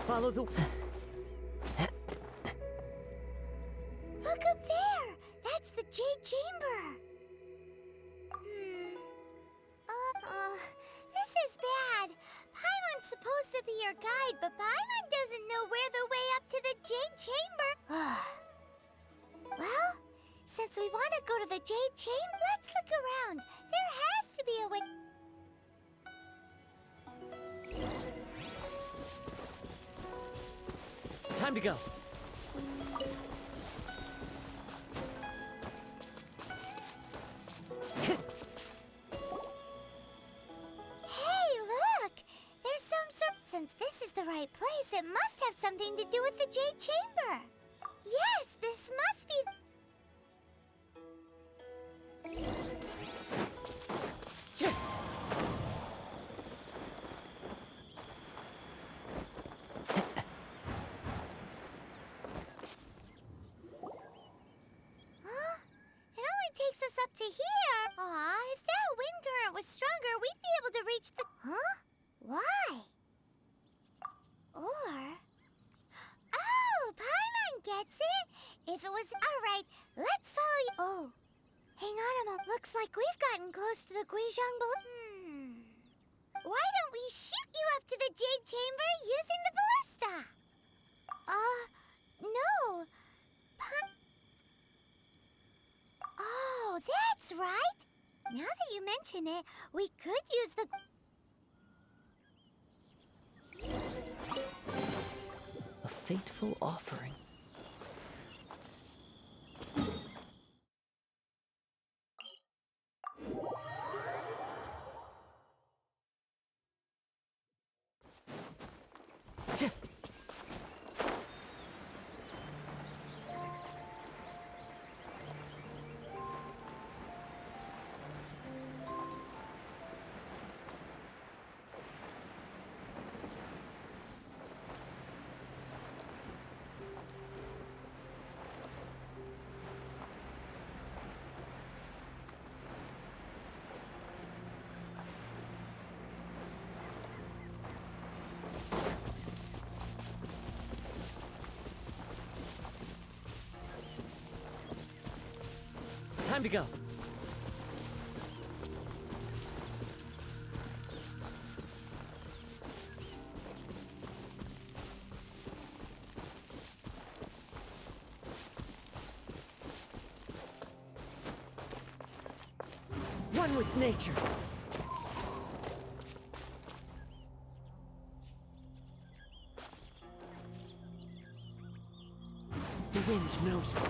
Follow the... Look up there! That's the Jade Chamber! This is bad. Paimon's supposed to be your guide, but Paimon doesn't know where the way up to the Jade Chamber... Well, since we want to go to the Jade Chamber, let's look around. There has to be a way... Time to go. Hey, look! There's some sort... Since this is the right place, it must have something to do with the Jade Chamber. Yes, this must be... Huh? It only takes us up to here. Aw, if that wind current was stronger, we'd be able to reach the... Huh? Why? Or... Oh, Paimon gets it! If it was... Alright, let's follow you... Oh, hang on a moment. Looks like we've gotten close to the Guizhong below... Why don't we shoot you up to the Jade Chamber using the ballista? No. Oh, that's right! Now that you mention it, we could use the... A fateful offering. Time to go. One with nature. The wind knows me.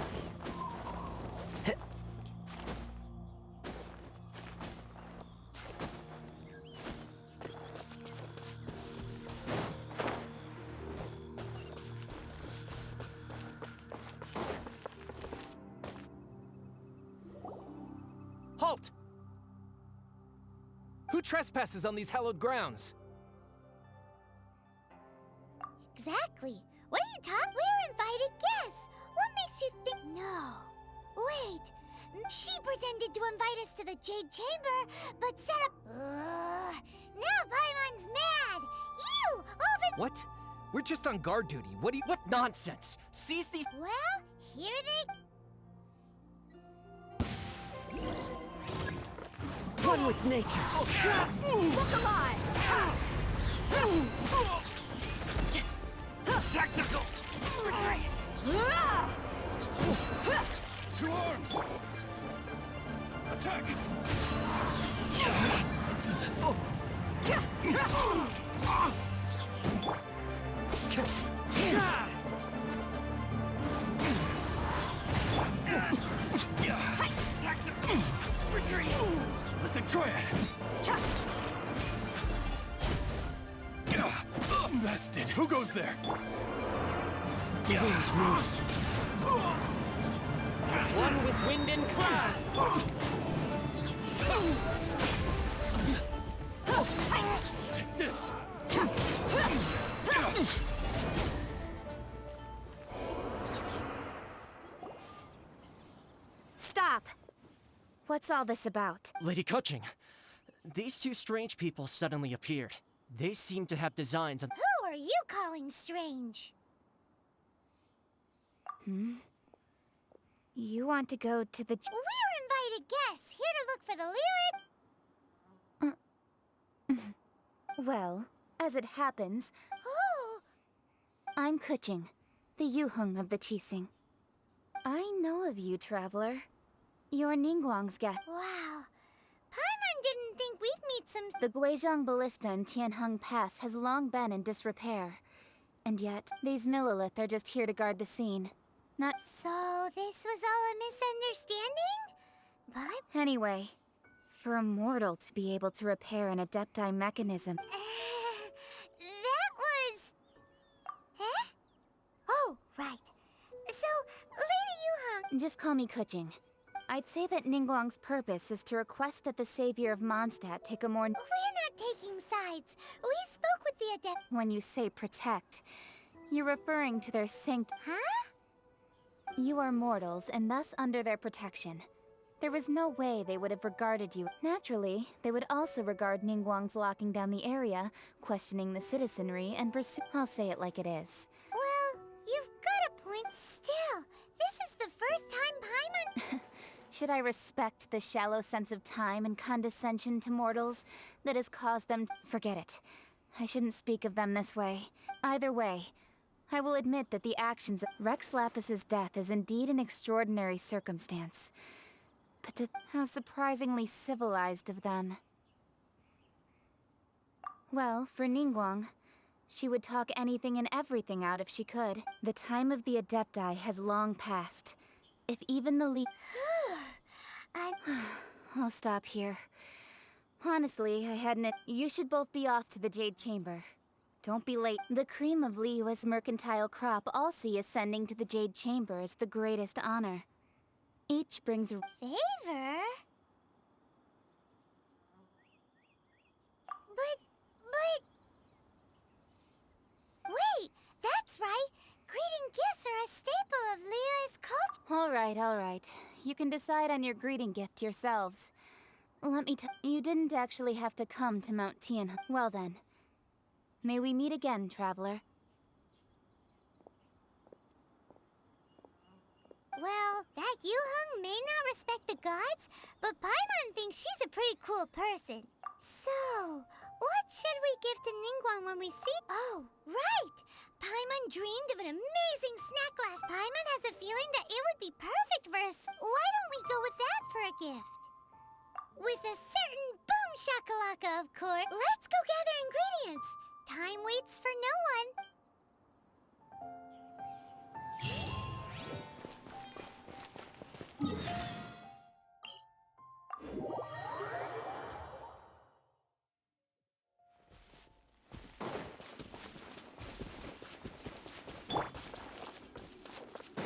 Halt! Who trespasses on these hallowed grounds? Exactly. What are you talking? We're invited guests. What makes you think... No. Wait. She pretended to invite us to the Jade Chamber, but set up... Now Paimon's mad. You, all the... What? We're just on guard duty. What do you... What nonsense! Seize these... Well, here they... One with nature. Look alive! Tactical! To arms! Attack! Tactical! Retreat! With the triad! Invested! Who goes there? The wind knows me. One with wind and cloud. Take this! Stop! Stop! What's all this about? Lady Coaching, these two strange people suddenly appeared. They seem to have designs on. Who are you calling strange? You want to go to the... We're invited guests, here to look for the Lilith. Well, as it happens, Oh, I'm Kuching, the Yuheng of the Qixing. I know of you, traveler. You're Ningguang's guest. wow. Paimon didn't think we'd meet some... The Guizhong Ballista in Tianheng Pass has long been in disrepair. And yet, these Millilith are just here to guard the scene. Not... So this was all a misunderstanding? But... Anyway, for a mortal to be able to repair an Adepti mechanism... that was... Eh? Oh, right. So, Lady Yuheng... Just call me Kuching. I'd say that Ningguang's purpose is to request that the savior of Mondstadt take a more... We're not taking sides. We spoke with the Adept... When you say protect, you're referring to their sanct... Huh? You are mortals, and thus under their protection. There was no way they would have regarded you. Naturally, they would also regard Ningguang's locking down the area, questioning the citizenry, and pursue... I'll say it like it is. Well, you've got a point. Still, this is the first time Paimon... Should I respect the shallow sense of time and condescension to mortals that has caused them to... Forget it. I shouldn't speak of them this way. Either way, I will admit that the actions of Rex Lapis's death is indeed an extraordinary circumstance. But how surprisingly civilized of them. Well, for Ningguang, she would talk anything and everything out if she could. The time of the Adepti has long passed. If even the I'll stop here. Honestly, I hadn't... You should both be off to the Jade Chamber. Don't be late. The cream of Liyue's mercantile crop all see ascending to the Jade Chamber as the greatest honor. Each brings a... Favor? But... Wait, that's right. Greeting gifts are a staple of Liyue's culture. All right. You can decide on your greeting gift yourselves. Let me tell you, didn't actually have to come to Mount Tianhe. Well then, may we meet again, traveler. Well, that Yuheng may not respect the gods, but Paimon thinks she's a pretty cool person. So, what should we give to Ningguang when we see... Oh, right! Paimon dreamed of an amazing snack glass. Paimon has a feeling that it would be perfect for us. Why don't we go with that for a gift? With a certain boom shakalaka, of course. Let's go gather ingredients. Time waits for no one.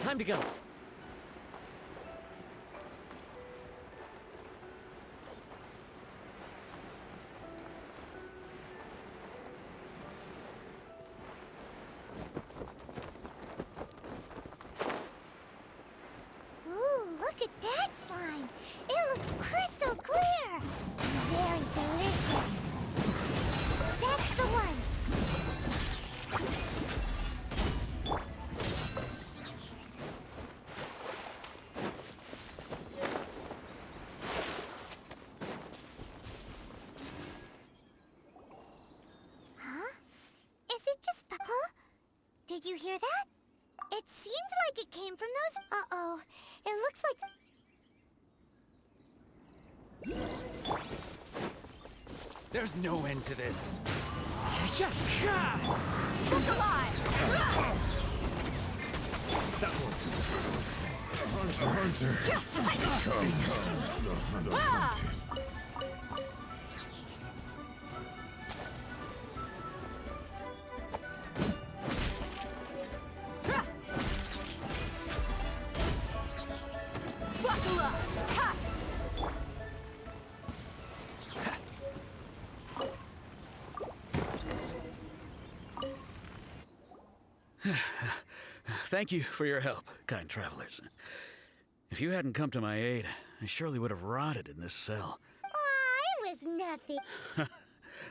Time to go. Ooh, look at that slime. It looks crystal clear. Very delicious. That's the one. Huh? Is it just... Huh? Did you hear that? It seemed like it came from those... Uh-oh. It looks like... There's no end to this. Look alive! That was... The hunter becomes the hunted. Buckle up! Ha! Thank you for your help, kind travelers. If If you hadn't come to my aid, I surely would have rotted in this cell. Aw, it was nothing.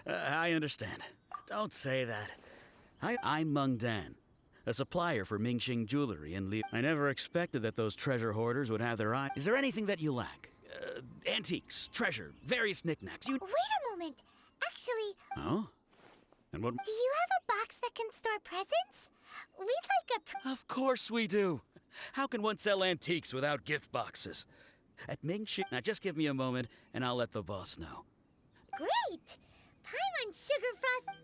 I understand. Don't say that. I'm Meng Dan, a supplier for Mingxing jewelry in Li. I never expected that those treasure hoarders would have their eye. Is there anything that you lack? Antiques, treasure, various knickknacks. Wait a moment. Actually, Oh? And what? do you have a box that can store presents? We'd like a... Of course we do. How can one sell antiques without gift boxes? At Mingxing. Now just give me a moment, and I'll let the boss know. Great! Pie on sugar frost...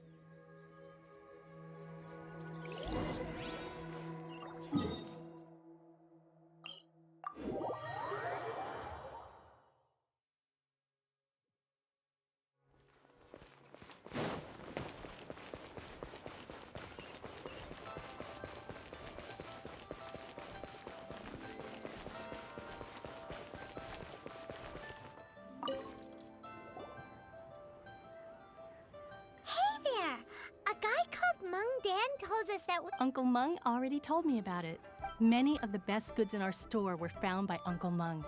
Told us that Uncle Meng already told me about it. Many of the best goods in our store were found by Uncle Meng.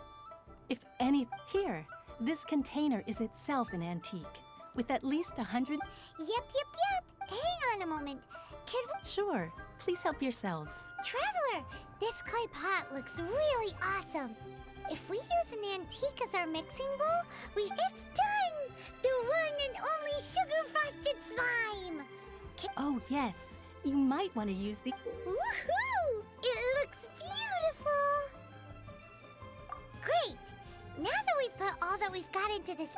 If any... Here, this container is itself an antique, with at least 100... Yep. Hang on a moment. Could we... Sure, please help yourselves. Traveler, this clay pot looks really awesome. If we use an antique as our mixing bowl, It's done! The one and only sugar-frosted slime! Oh, yes. You might want to use the... Woohoo! It looks beautiful! Great! Now that we've put all that we've got into this...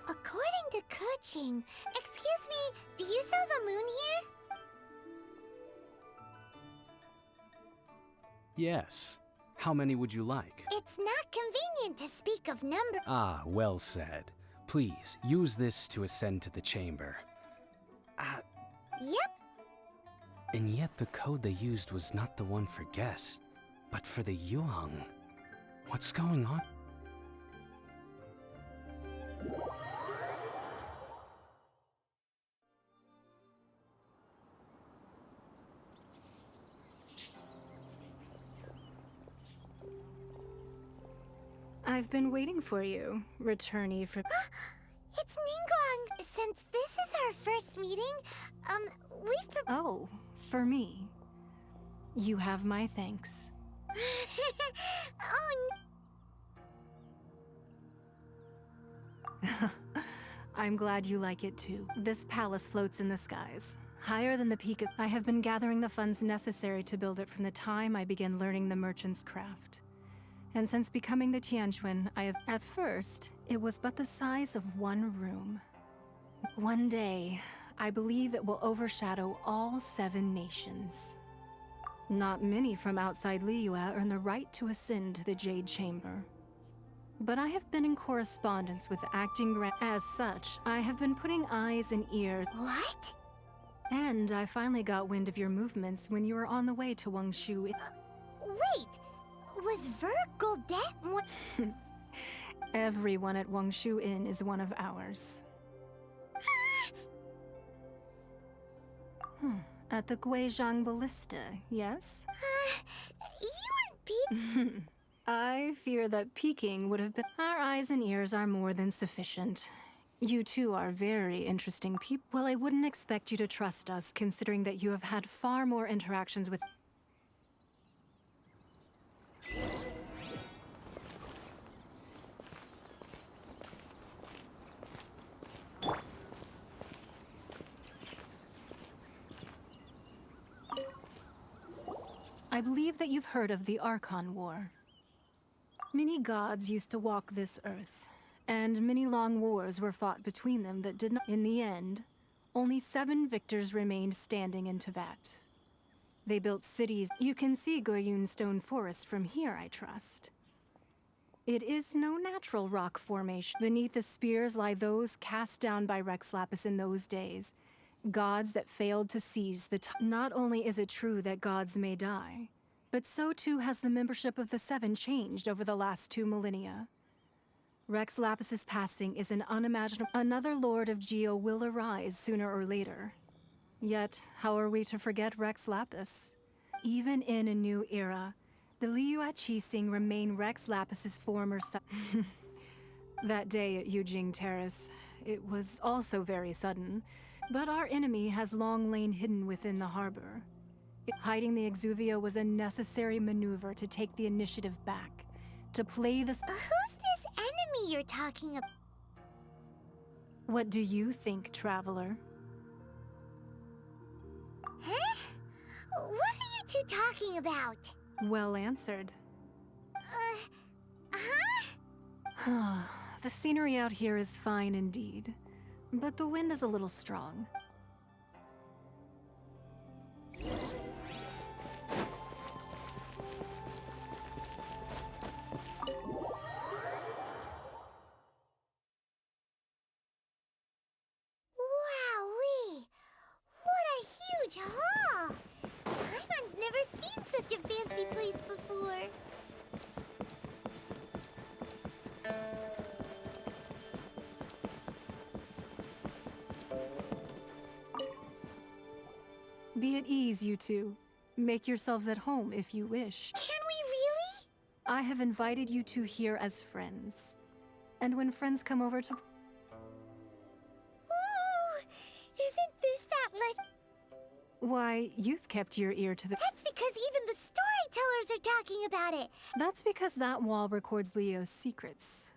According to Kuching, excuse me, do you sell the moon here? Yes. How many would you like? It's not convenient to speak of number. Ah, well said. Please, use this to ascend to the chamber. Yep. And yet the code they used was not the one for guests, but for the Yuheng. What's going on? I've been waiting for you, returnee for... It's Ningguang. Since this is our first meeting, we've... Oh, for me. You have my thanks. Oh, I'm glad you like it too. This palace floats in the skies, higher than the peak of... I have been gathering the funds necessary to build it from the time I began learning the merchant's craft. And since becoming the Tianquan, I have... At first, it was but the size of one room. One day, I believe it will overshadow all 7 nations. Not many from outside Liyue earn the right to ascend to the Jade Chamber. But I have been in correspondence with the acting grand. As such, I have been putting eyes and ears. what? And I finally got wind of your movements when you were on the way to Wangshu. Wait, was Virgil dead? Everyone at Wangshu Inn is one of ours. At the Guizhang Ballista, yes? You weren't I fear that peeking would have been... Our eyes and ears are more than sufficient. You two are very interesting people. Well, I wouldn't expect you to trust us, considering that you have had far more interactions with... I believe that you've heard of the Archon War. Many gods used to walk this earth, and many long wars were fought between them that did not. In the end, only 7 victors remained standing in Tevat. They built cities. You can see Goyun Stone Forest from here, I trust. It is no natural rock formation. Beneath the spears lie those cast down by Rex Lapis in those days, gods that failed to seize the time. Not only is it true that gods may die, but so too has the membership of the 7 changed over the last 2 millennia. Rex Lapis's passing is an unimaginable. Another Lord of Geo will arise sooner or later. Yet, how are we to forget Rex Lapis? Even in a new era, the Liyue Qixing remain Rex Lapis's former son. That day at Yujing Terrace, it was also very sudden, but our enemy has long lain hidden within the harbor. Hiding the Exuvia was a necessary maneuver to take the initiative back, to play the... Who's this enemy you're talking about? What do you think, Traveler? Huh? What are you two talking about? Well answered. Huh? The scenery out here is fine indeed, but the wind is a little strong. Wowee! What a huge hall! Paimon's never seen such a fancy place before. Be at ease, you two. Make yourselves at home if you wish. Can we really? I have invited you two here as friends. And when friends come over to... Ooh! Isn't this that Why, you've kept your ear to the... That's because even the storytellers are talking about it. That's because that wall records Leo's secrets.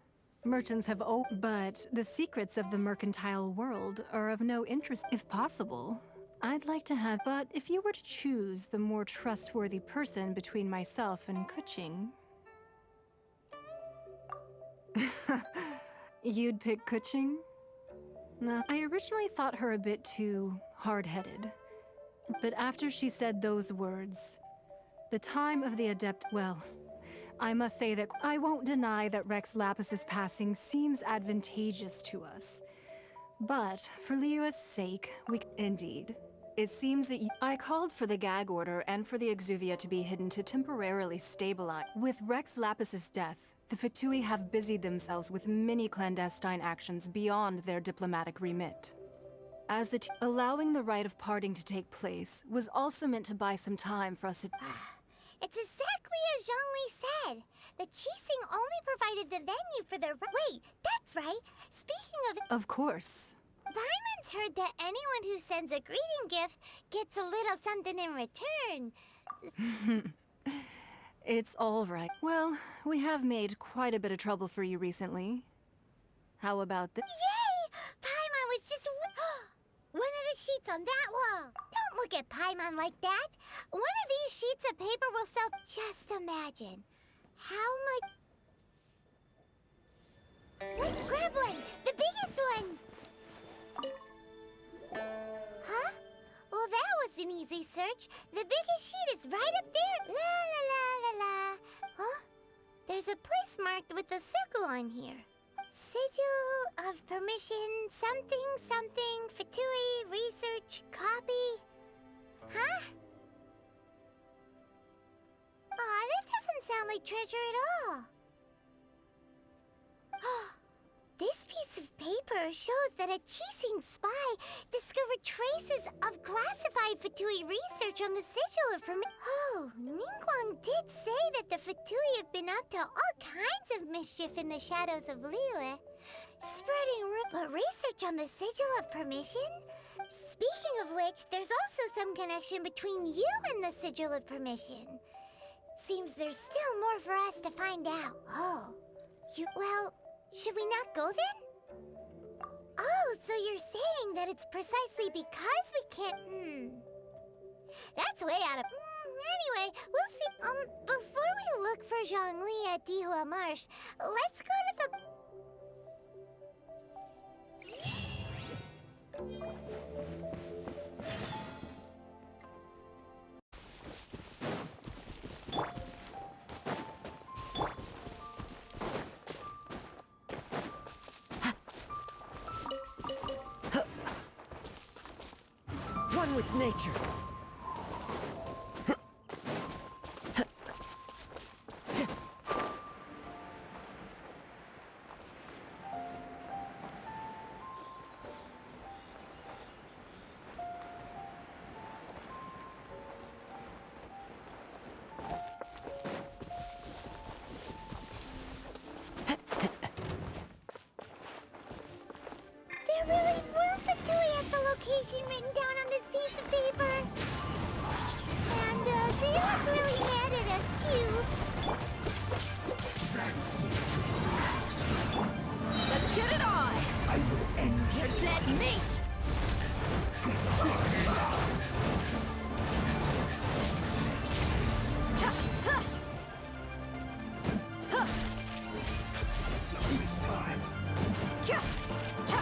Merchants have but the secrets of the mercantile world are of no interest. If possible, I'd like to have... But if you were to choose the more trustworthy person between myself and Kuching... You'd pick Kuching? No, I originally thought her a bit too hard-headed. But after she said those words, the time of the adept... Well, I must say that I won't deny that Rex Lapis's passing seems advantageous to us. But for Liyue's sake, Indeed. It seems that I called for the gag order and for the Exuvia to be hidden to temporarily stabilize. With Rex Lapis's death, the Fatui have busied themselves with many clandestine actions beyond their diplomatic remit. As allowing the rite of parting to take place was also meant to buy some time for us to... It's exactly as Zhongli said. The Qixing only provided the venue for their... Wait, that's right. Speaking of... Of course. Paimon's heard that anyone who sends a greeting gift gets a little something in return. It's all right. Well, we have made quite a bit of trouble for you recently. How about this? Yay! Paimon was just... One of the sheets on that wall. Don't look at Paimon like that. One of these sheets of paper will sell... Just imagine. How much... Let's grab one! The biggest one! Huh? Well, that was an easy search. The biggest sheet is right up there. La la la la la. Huh? There's a place marked with a circle on here. Sigil of permission, something, something, Fatui, research, copy. Huh? Aw, that doesn't sound like treasure at all. This piece of paper shows that a Qixing spy discovered traces of classified Fatui research on the sigil of Oh, Ningguang did say that the Fatui have been up to all kinds of mischief in the shadows of Liyue. Spreading but research on the sigil of permission? Speaking of which, there's also some connection between you and the sigil of permission. Seems there's still more for us to find out. Oh, well, should we not go then? Oh, so you're saying that it's precisely because we can't... That's way out of... Anyway, we'll see. Before we look for Zhongli at Dihua Marsh, let's go to the... One with nature. There really were Fatui at the location written down on this piece of paper. And they look really mad at us, too. Let's get it on! I will end Your dead meat! Cha! Ha! Ha! this time. Kya! Cha!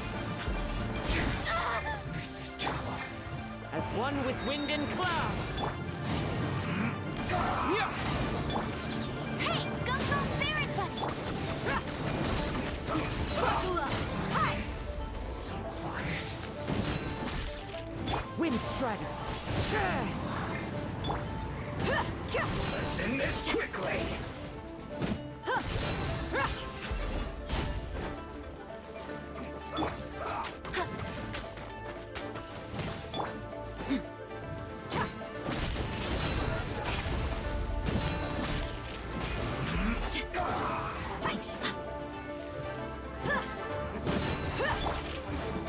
This is trouble. As one with wind and cloud. Hey, go Ferret Bunny! Buckle up! Hi! So quiet. Wind Strider. Ha! Kya! Let's end this quickly. Ha! Ra! Cha!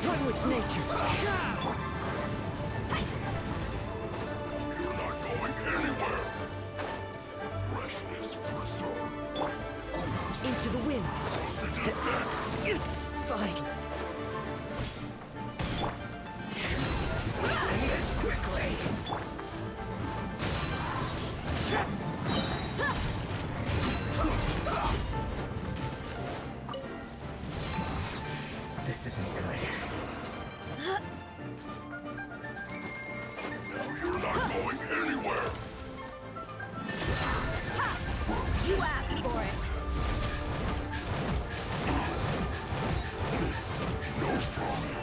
One with nature. You're not going anywhere. Freshness preserved. Into the wind. It's fine. Let's end this quickly. This isn't good. Now you're not going anywhere. You asked for it! It's no problem.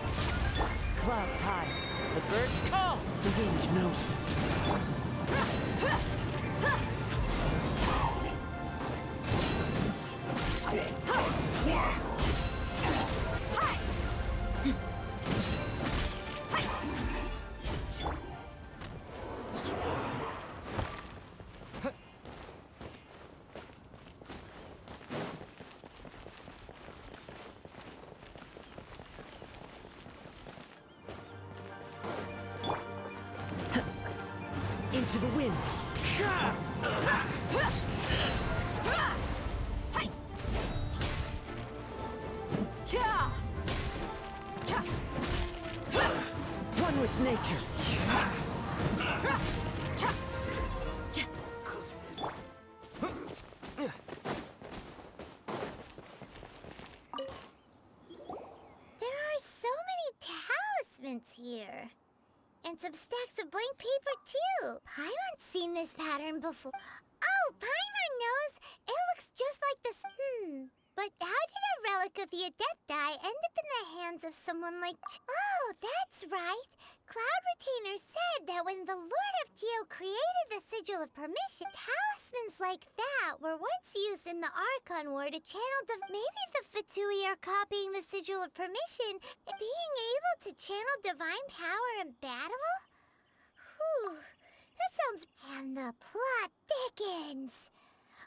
Clouds high. The birds call. The wind knows me. Into the wind. Kya! Cha! One with nature. Cha! There are so many talismans here. And some stacks of blank paper, too. Paimon's seen this pattern before. Oh, Paimon knows. It looks just like this. But how did a relic of the Adepti end up in the hands of someone like... Oh, that's right. Cloud Retainer said that when the Lord of Geo created the Sigil of Permission, talismans like that were once used in the Archon War to channel... Maybe the Fatui are copying the Sigil of Permission, being able to channel divine power in battle? Whew. That sounds... And the plot thickens.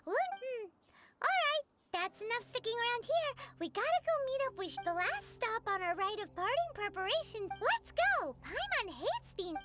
Alright. That's enough sticking around here. We gotta go meet up with the last stop on our rite of parting preparations. Let's go! Paimon hates being...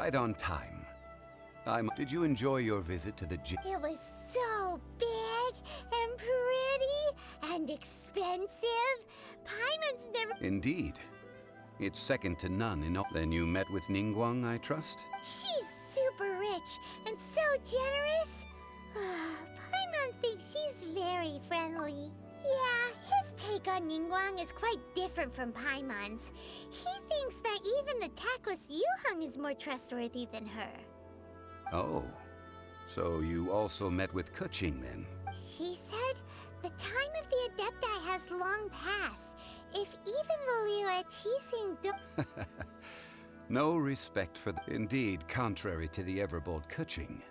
Right on time. Did you enjoy your visit to the It was so big and pretty and expensive. Paimon's never... Indeed. It's second to none in all. Then you met with Ningguang, I trust? She's super rich and so generous. Paimon thinks she's very friendly. Yeah, his take on Ningguang is quite different from Paimon's. He thinks that even the tactless Yuheng is more trustworthy than her. Oh. So you also met with Keqing then? She said the time of the Adepti has long passed. If even the Liu Qixing do... No respect for the... Indeed, contrary to the ever-bold Keqing,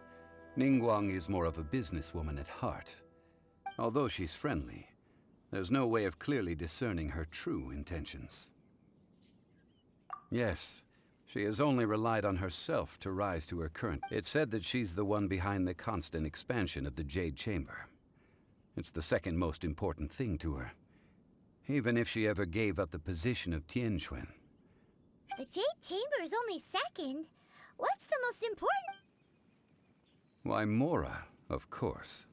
Ningguang is more of a businesswoman at heart. Although she's friendly, there's no way of clearly discerning her true intentions. Yes, she has only relied on herself to rise to her current. It's said that she's the one behind the constant expansion of the Jade Chamber. It's the second most important thing to her. Even if she ever gave up the position of Tianquan. The Jade Chamber is only second. What's the most important? Why, Mora, of course.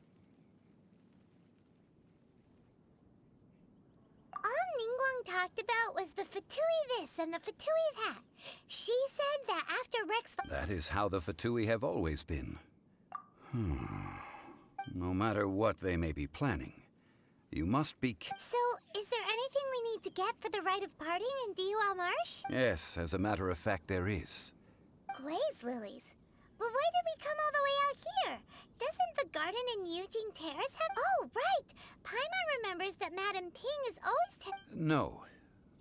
All Ningguang talked about was the Fatui this and the Fatui that. She said that after Rex... That is how the Fatui have always been. No matter what they may be planning, you must be... So, is there anything we need to get for the rite of parting in Dihua Marsh? Yes, as a matter of fact, there is. Glaze lilies. But why did we come all the way out here? Doesn't the garden in Yujing Terrace have... Oh, right! Paimon remembers that Madame Ping is always... No.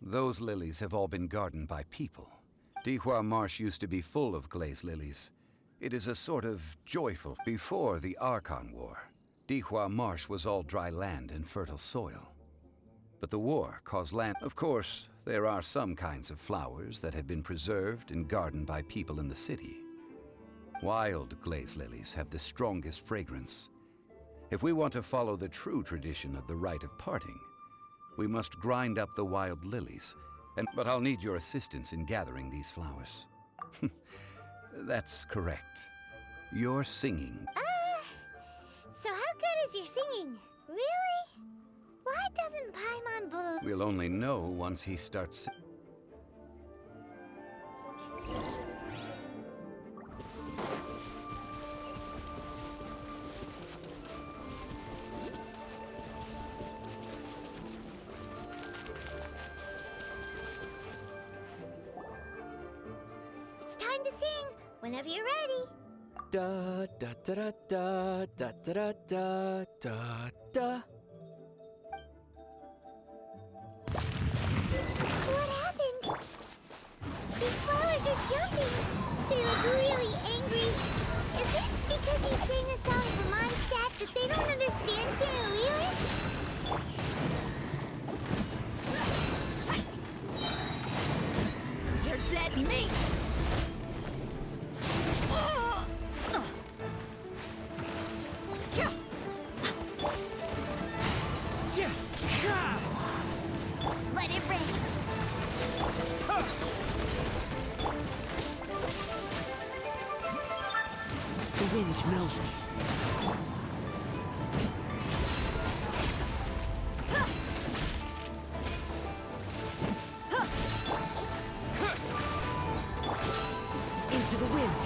Those lilies have all been gardened by people. Dihua Marsh used to be full of glaze lilies. It is a sort of joyful... Before the Archon War, Dihua Marsh was all dry land and fertile soil. But the war caused land... Of course, there are some kinds of flowers that have been preserved and gardened by people in the city. Wild glaze lilies have the strongest fragrance. If we want to follow the true tradition of the rite of parting, we must grind up the wild lilies. But I'll need your assistance in gathering these flowers. That's correct. You're singing. So how good is your singing? Really? Why doesn't Paimon believe... We'll only know once he starts... It's time to sing, whenever you're ready. Da da da da da da da da da da. What happened? These flowers are jumping. They look really angry. Is it because you sang a song for Mondstadt that they don't understand here in Lewis? You're dead meat! Let it rain. The wind knows me. Into the wind.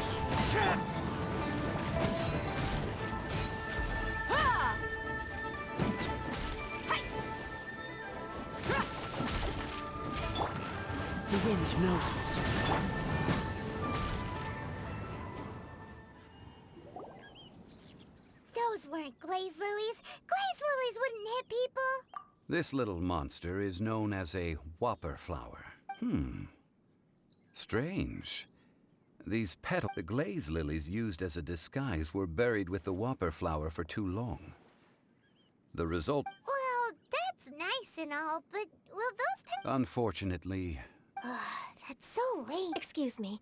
The wind knows me. Those weren't glaze lilies. Glaze lilies wouldn't hit people. This little monster is known as a whopper flower. Strange. These petals, the glaze lilies used as a disguise, were buried with the whopper flower for too long. The result... Well, that's nice and all, but will those... Unfortunately... That's so late. Excuse me.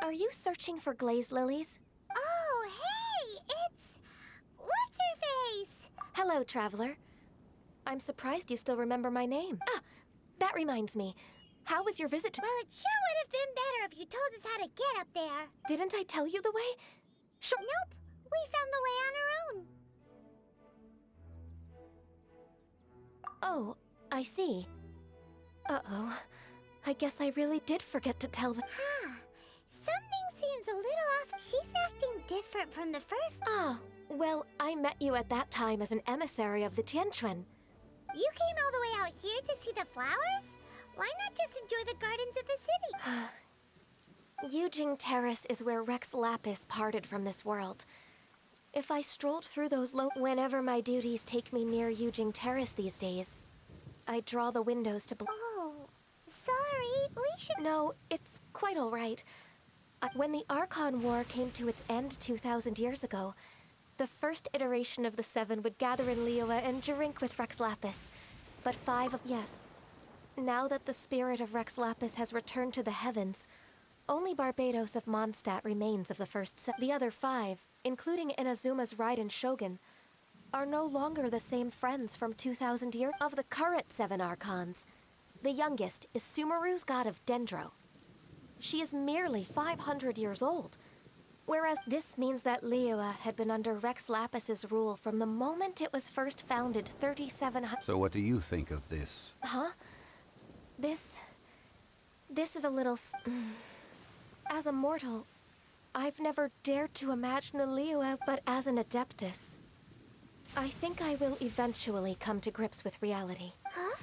Are you searching for glaze lilies? Oh, hey! It's... What's her face? Hello, traveler. I'm surprised you still remember my name. Ah, that reminds me. How was your visit to... Well, it sure would have been better if you told us how to get up there. Didn't I tell you the way? Sure. Nope. We found the way on our own. Oh, I see. Uh-oh. I guess I really did forget to tell the... Huh. Something seems a little off. She's acting different from the first. Oh, well, I met you at that time as an emissary of the Tianquan. You came all the way out here to see the flowers? Why not just enjoy the gardens of the city? Yujing Terrace is where Rex Lapis parted from this world. If I strolled through those whenever my duties take me near Yujing Terrace these days, I draw the windows to Oh, sorry, we should... No, it's quite all right. When the Archon War came to its end 2,000 years ago, the first iteration of the Seven would gather in Liyue and drink with Rex Lapis. But yes. Now that the spirit of Rex Lapis has returned to the heavens, only Barbados of Mondstadt remains of the first The other 5, including Inazuma's Raiden Shogun, are no longer the same friends from 2,000 years. Of the current 7 Archons, the youngest is Sumeru's god of Dendro. She is merely 500 years old, whereas this means that Liyue had been under Rex Lapis's rule from the moment it was first founded 3,700... So what do you think of this? Huh? This is a little... As a mortal, I've never dared to imagine a Liyue, but as an Adeptus, I think I will eventually come to grips with reality. Huh?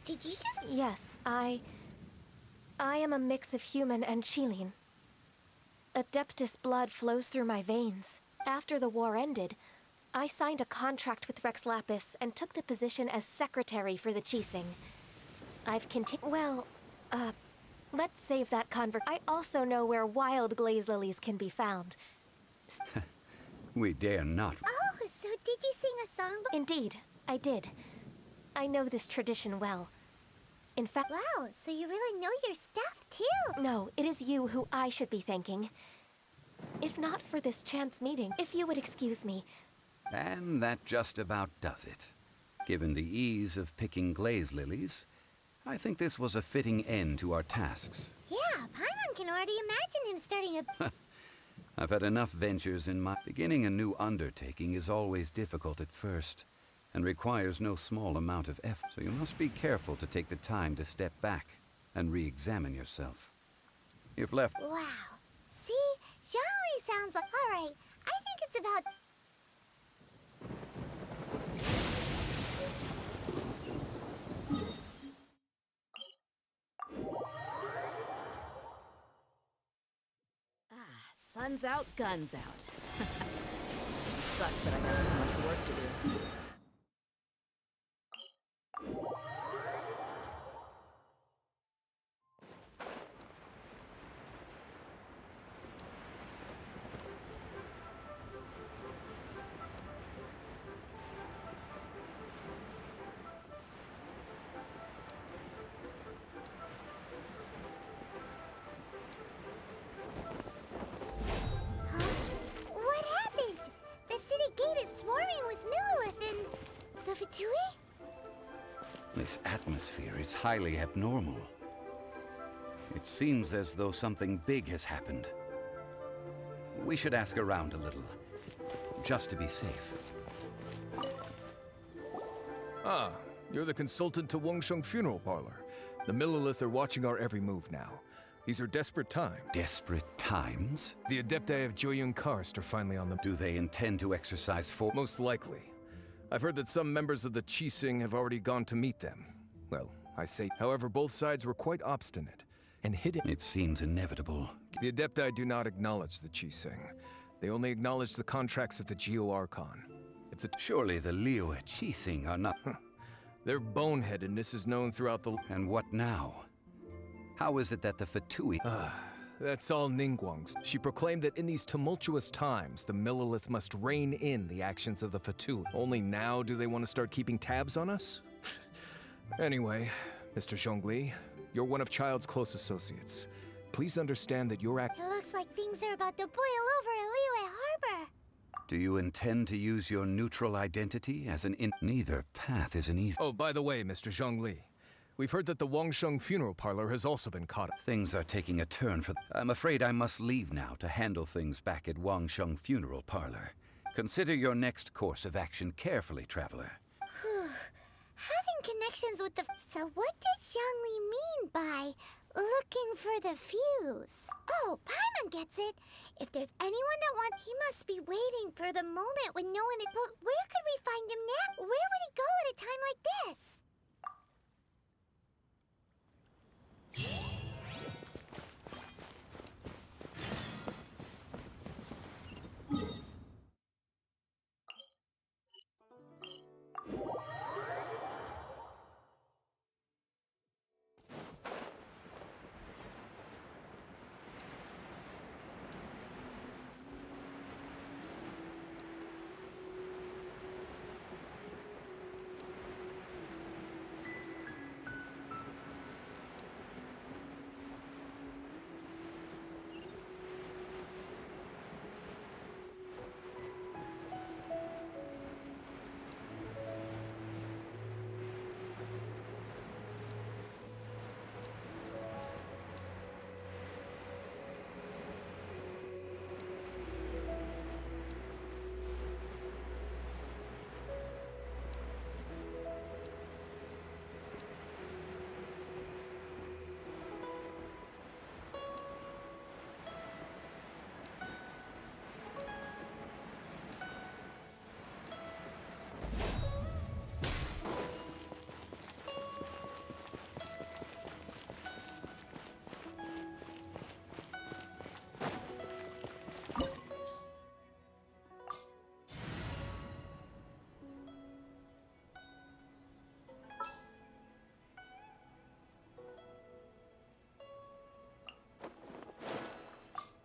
Did you just... Yes, I am a mix of human and Qilin. Adeptus blood flows through my veins. After the war ended, I signed a contract with Rex Lapis and took the position as secretary for the Qixing. I've continued... Well, let's save that I also know where wild glaze lilies can be found. We dare not. Oh, so did you sing a song? Indeed, I did. I know this tradition well. In fact... Wow, so you really know your stuff, too. No, it is you who I should be thanking. If not for this chance meeting, if you would excuse me. And that just about does it. Given the ease of picking glaze lilies, I think this was a fitting end to our tasks. Yeah, Paimon can already imagine him starting a... I've had enough ventures in my... Beginning a new undertaking is always difficult at first, and requires no small amount of effort. So you must be careful to take the time to step back and re-examine yourself. If left... Wow. See? Zhongli sounds like... Alright, I think it's about... Sun's out, guns out. Sucks that I got so much work to do. What happened? The city gate is swarming with Millilith and... the Fatui? This atmosphere is highly abnormal. It seems as though something big has happened. We should ask around a little, just to be safe. Ah, you're the consultant to Wangsheng Funeral Parlor. The Millilith are watching our every move now. These are desperate times. Desperate times? The Adepti of Joyun Karst are finally on the... Do they intend to exercise force? Most likely. I've heard that some members of the Qixing have already gone to meet them. Well, I say... However, both sides were quite obstinate and hidden. It seems inevitable. The Adepti do not acknowledge the Qixing. They only acknowledge the contracts of the Geo Archon. If the... Surely the Liyue Qixing are not... Their boneheadedness is known throughout the... And what now? How is it that the Fatui... That's all Ningguang's. She proclaimed that in these tumultuous times, the Millilith must rein in the actions of the Fatui. Only now do they want to start keeping tabs on us? Anyway, Mr. Zhongli, you're one of Child's close associates. Please understand that your act... It looks like things are about to boil over in Liyue Harbor. Do you intend to use your neutral identity as an Neither path is an easy... Oh, by the way, Mr. Zhongli, We've heard that the Wangsheng funeral parlor has also been caught up. Things are taking a turn for... I'm afraid I must leave now to handle things back at Wangsheng funeral parlor. Consider your next course of action carefully, traveler. Having connections with the... So what does Zhongli mean by looking for the fuse? Oh, Paimon gets it. If there's anyone that wants... He must be waiting for the moment when no one is... But where could we find him now? Where would he go at a time like this?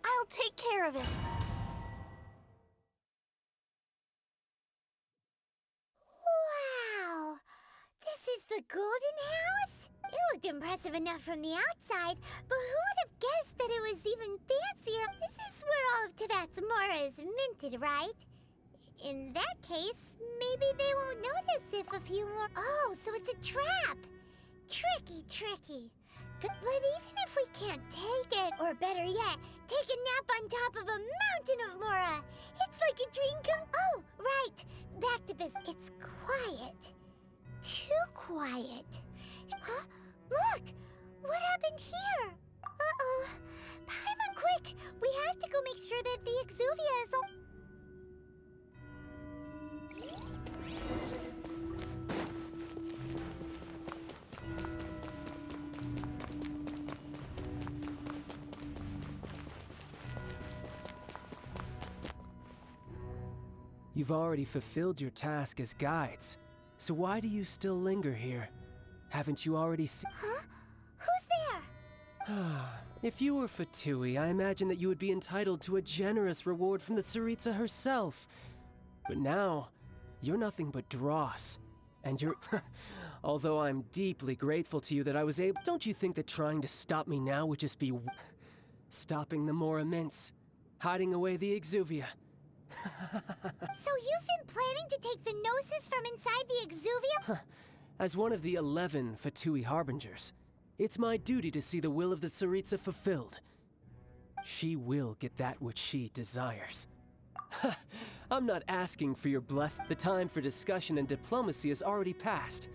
I'll take care of it. Wow! This is the Golden House? It looked impressive enough from the outside, but who would have guessed that it was even fancier? This is where all of Teyvat's mora is minted, right? In that case, maybe they won't notice if a few more... Oh, so it's a trap! Tricky, tricky. But even if we can't take it, or better yet, take a nap on top of a mountain of mora, it's like a dream come... Oh, right. Back to business. It's quiet. Too quiet. Huh? Look! What happened here? Uh-oh. Paimon, quick! We have to go make sure that the exuvia is all... You've already fulfilled your task as guides, so why do you still linger here? Haven't you already seen... Huh? Who's there? If you were Fatui, I imagine that you would be entitled to a generous reward from the Tsaritsa herself. But now, you're nothing but dross. And you're... Although I'm deeply grateful to you that I was able... Don't you think that trying to stop me now would just be... stopping the Mora mints, hiding away the exuvia? So you've been planning to take the gnosis from inside the exuvia? As one of the 11 Fatui Harbingers, it's my duty to see the will of the Tsaritsa fulfilled. She will get that which she desires. I'm not asking for your blessing. The time for discussion and diplomacy has already passed.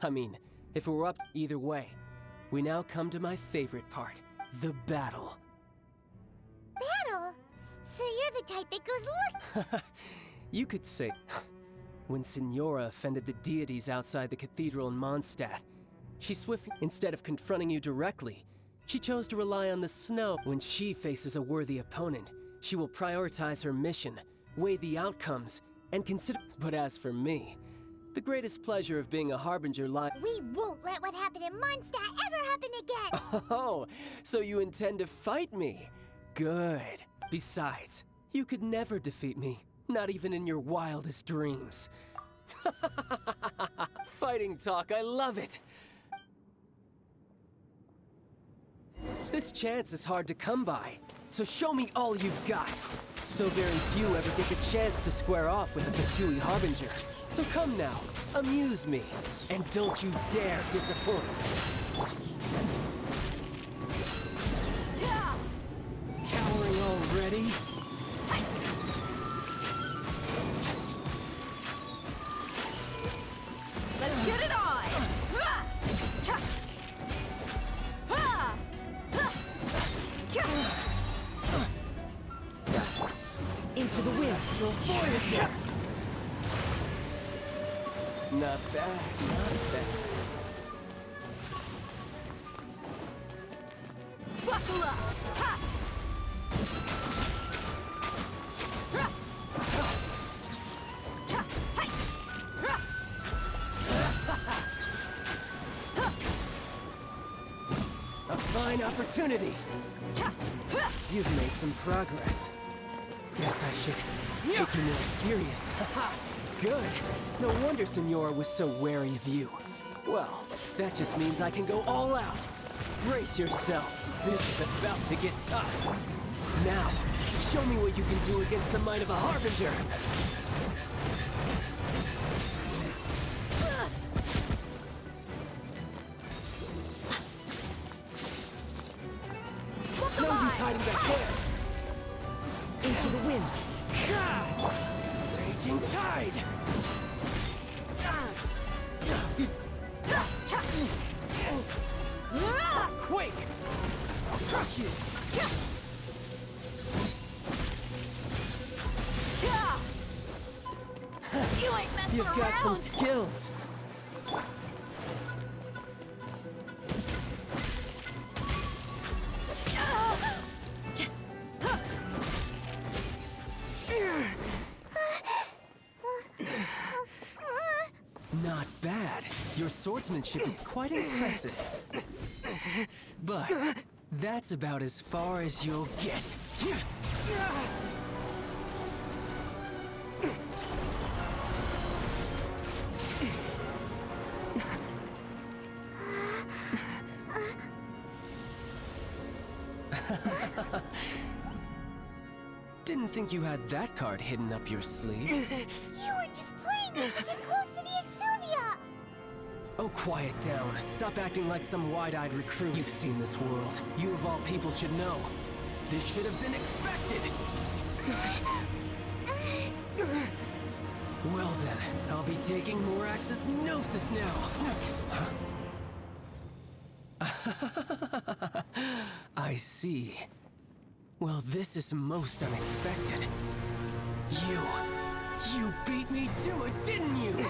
I mean, if it were up either way, we now come to my favorite part, the battle. Battle? So you're the type that goes, look! You could say... When Signora offended the deities outside the cathedral in Mondstadt, she swiftly, instead of confronting you directly, she chose to rely on the snow. When she faces a worthy opponent, she will prioritize her mission, weigh the outcomes, and consider... But as for me, the greatest pleasure of being a Harbinger lies... We won't let what happened in Mondstadt ever happen again! Oh, so you intend to fight me? Good. Besides, you could never defeat me, not even in your wildest dreams. Fighting talk, I love it! This chance is hard to come by, so show me all you've got. So very few ever get the chance to square off with a Fatui Harbinger. So come now, amuse me, and don't you dare disappoint. Cowering already? Let's get it on! Into the wind. Not bad, not bad. Buckle up! Ha! A fine opportunity. You've made some progress. Guess I should take you more seriously. Good. No wonder Senora was so wary of you. Well, that just means I can go all out. Brace yourself. This is about to get tough. Now, show me what you can do against the might of a Harbinger. No use hiding back there. Into the wind. Raging tide. Quake! I'll crush you! You ain't messing You've got some skills. Not bad. Your swordsmanship is quite impressive. But that's about as far as you'll get. Didn't think you had that card hidden up your sleeve. You were just playing it to get close to the Exuvia! Oh, quiet down. Stop acting like some wide-eyed recruit. You've seen this world. You of all people should know. This should have been expected! Well then, I'll be taking Morax's Gnosis now. I see. Well, this is most unexpected. You beat me to it, didn't you?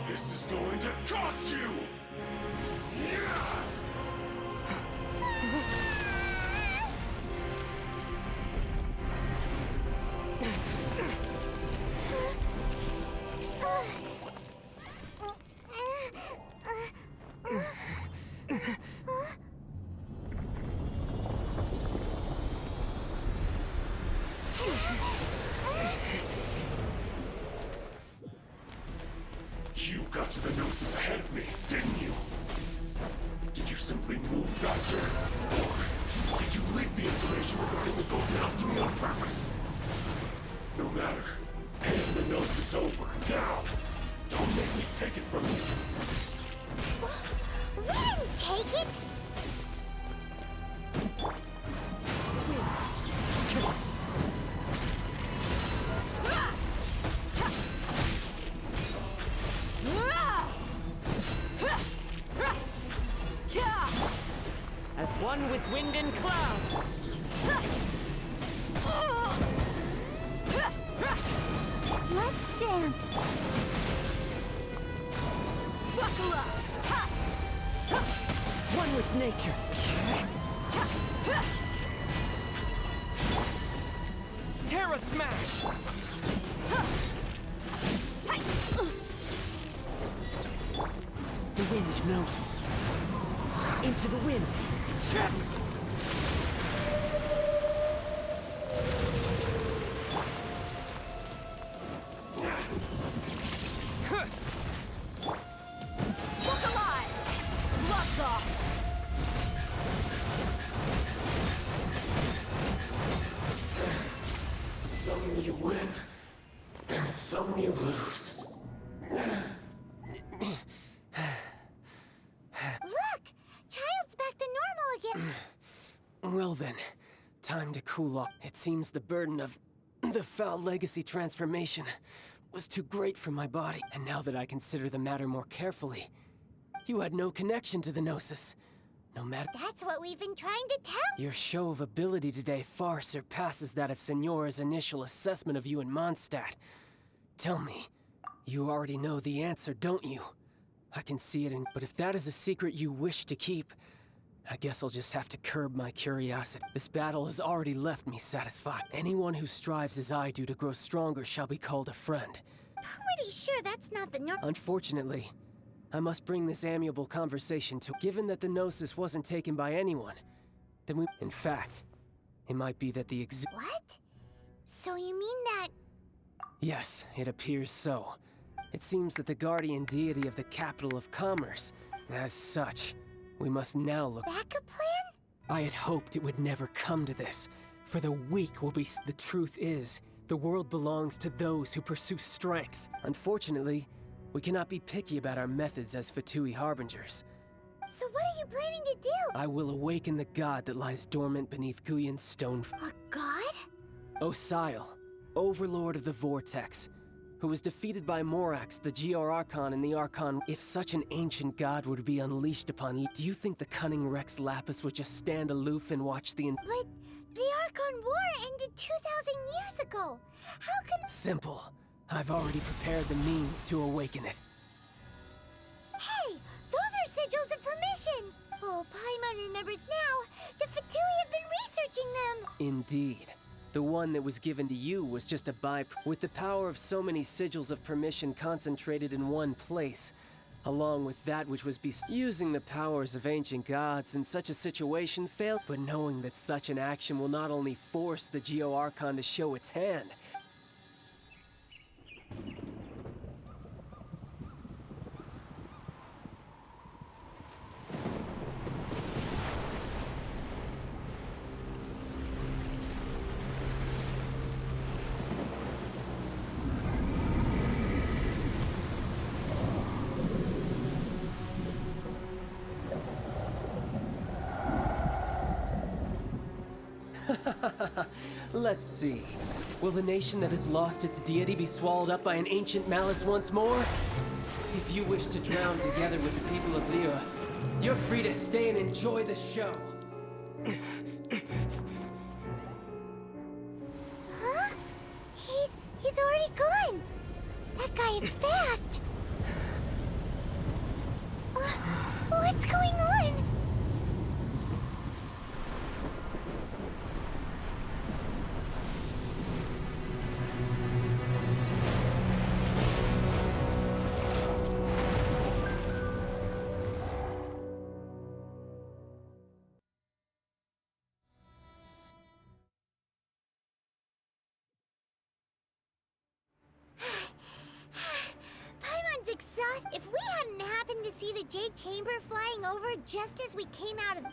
This is going to cost you! You got to the Gnosis ahead of me, didn't you? Did you simply move faster? Or did you leak the information regarding the golden house to me on purpose? No matter. Hand the Gnosis over, now! Don't make me take it from you! We didn't take it! As one with wind and cloud. Let's dance. Buckle up. One with nature. Terra Smash. The wind knows me. Into the wind. Look alive! Gloves off! Some you win, and some you lose. Look! Child's back to normal again. Well then, time to cool off. It seems the burden of the foul legacy transformation was too great for my body. And now that I consider the matter more carefully, you had no connection to the Gnosis. No matter— That's what we've been trying to tell. Your show of ability today far surpasses that of Signora's initial assessment of you in Mondstadt. Tell me, you already know the answer, don't you? I can see it in— But if that is a secret you wish to keep, I guess I'll just have to curb my curiosity. This battle has already left me satisfied. Anyone who strives as I do to grow stronger shall be called a friend. Pretty sure that's not the norm. Unfortunately, I must bring this amiable conversation to— Given that the Gnosis wasn't taken by anyone, then we— In fact, it might be that the What? So you mean that... Yes, it appears so. It seems that the guardian deity of the capital of commerce— As such, we must now look— Backup plan? I had hoped it would never come to this, for the weak will be— The truth is, the world belongs to those who pursue strength. Unfortunately, we cannot be picky about our methods as Fatui Harbingers. So what are you planning to do? I will awaken the god that lies dormant beneath Guyan's stone— A god? Osial, overlord of the Vortex, who was defeated by Morax, the Geor Archon, and the Archon. If such an ancient god were to be unleashed upon— Do you think the cunning Rex Lapis would just stand aloof and watch the— But the Archon War ended 2,000 years ago. How can— Simple. I've already prepared the means to awaken it. Hey, those are sigils of permission. Oh, Paimon remembers now. The Fatui have been researching them. Indeed. The one that was given to you was just a with the power of so many sigils of permission concentrated in one place, along with that which was using the powers of ancient gods in such a situation failed, but knowing that such an action will not only force the Geo Archon to show its hand. Let's see. Will the nation that has lost its deity be swallowed up by an ancient malice once more? If you wish to drown together with the people of Liyue, you're free to stay and enjoy the show. Huh? He's already gone. That guy is fast. What's going on? If we hadn't happened to see the Jade Chamber flying over just as we came out of...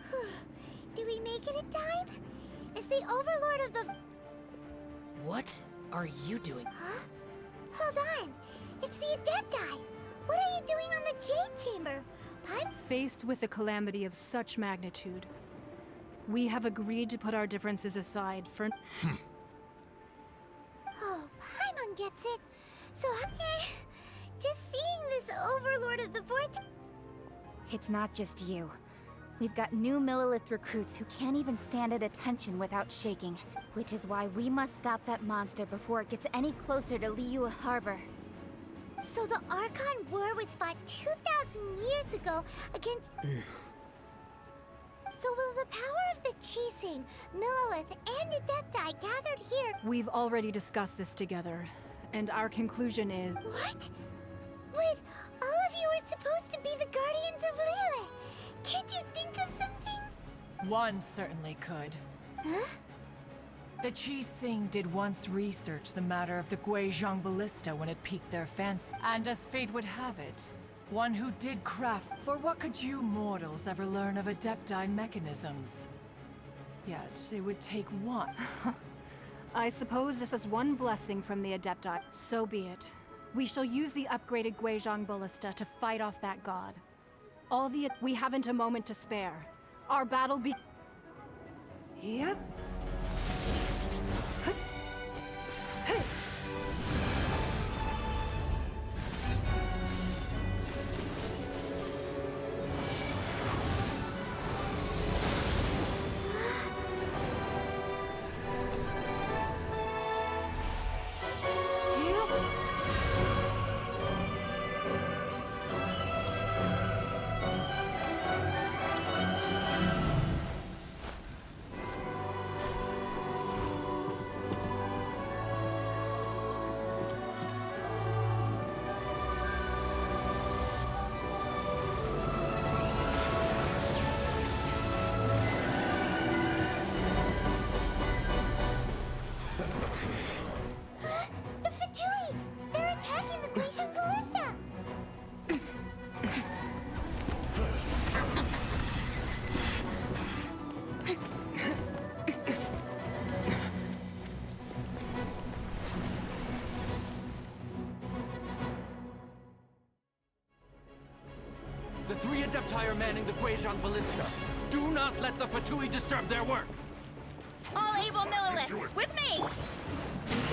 Did we make it in time? As the Overlord of the... What are you doing? Huh? Hold on. It's the Adepti. What are you doing on the Jade Chamber? Faced with a calamity of such magnitude, we have agreed to put our differences aside for... Oh, Paimon gets it. So, just seeing this Overlord of the Vortex... It's not just you. We've got new Millilith recruits who can't even stand at attention without shaking. Which is why we must stop that monster before it gets any closer to Liyue Harbor. So the Archon War was fought 2,000 years ago against... So will the power of the Chising, Millilith, and Adepti gathered here... We've already discussed this together, And our conclusion is... What? But all of you were supposed to be the guardians of Liyue. Can't you think of something? One certainly could. Huh? The Qi Xing did once research the matter of the Guizhong ballista when it piqued their fancy. And as fate would have it, one who did craft... For what could you mortals ever learn of Adepti mechanisms? Yet, it would take one. I suppose this is one blessing from the Adepti. So be it. We shall use the upgraded Guizhong ballista to fight off that god. We haven't a moment to spare. Our battle be... Yep. The three Adepti are manning the Guizhong ballista. Do not let the Fatui disturb their work. All able Millilith, with me!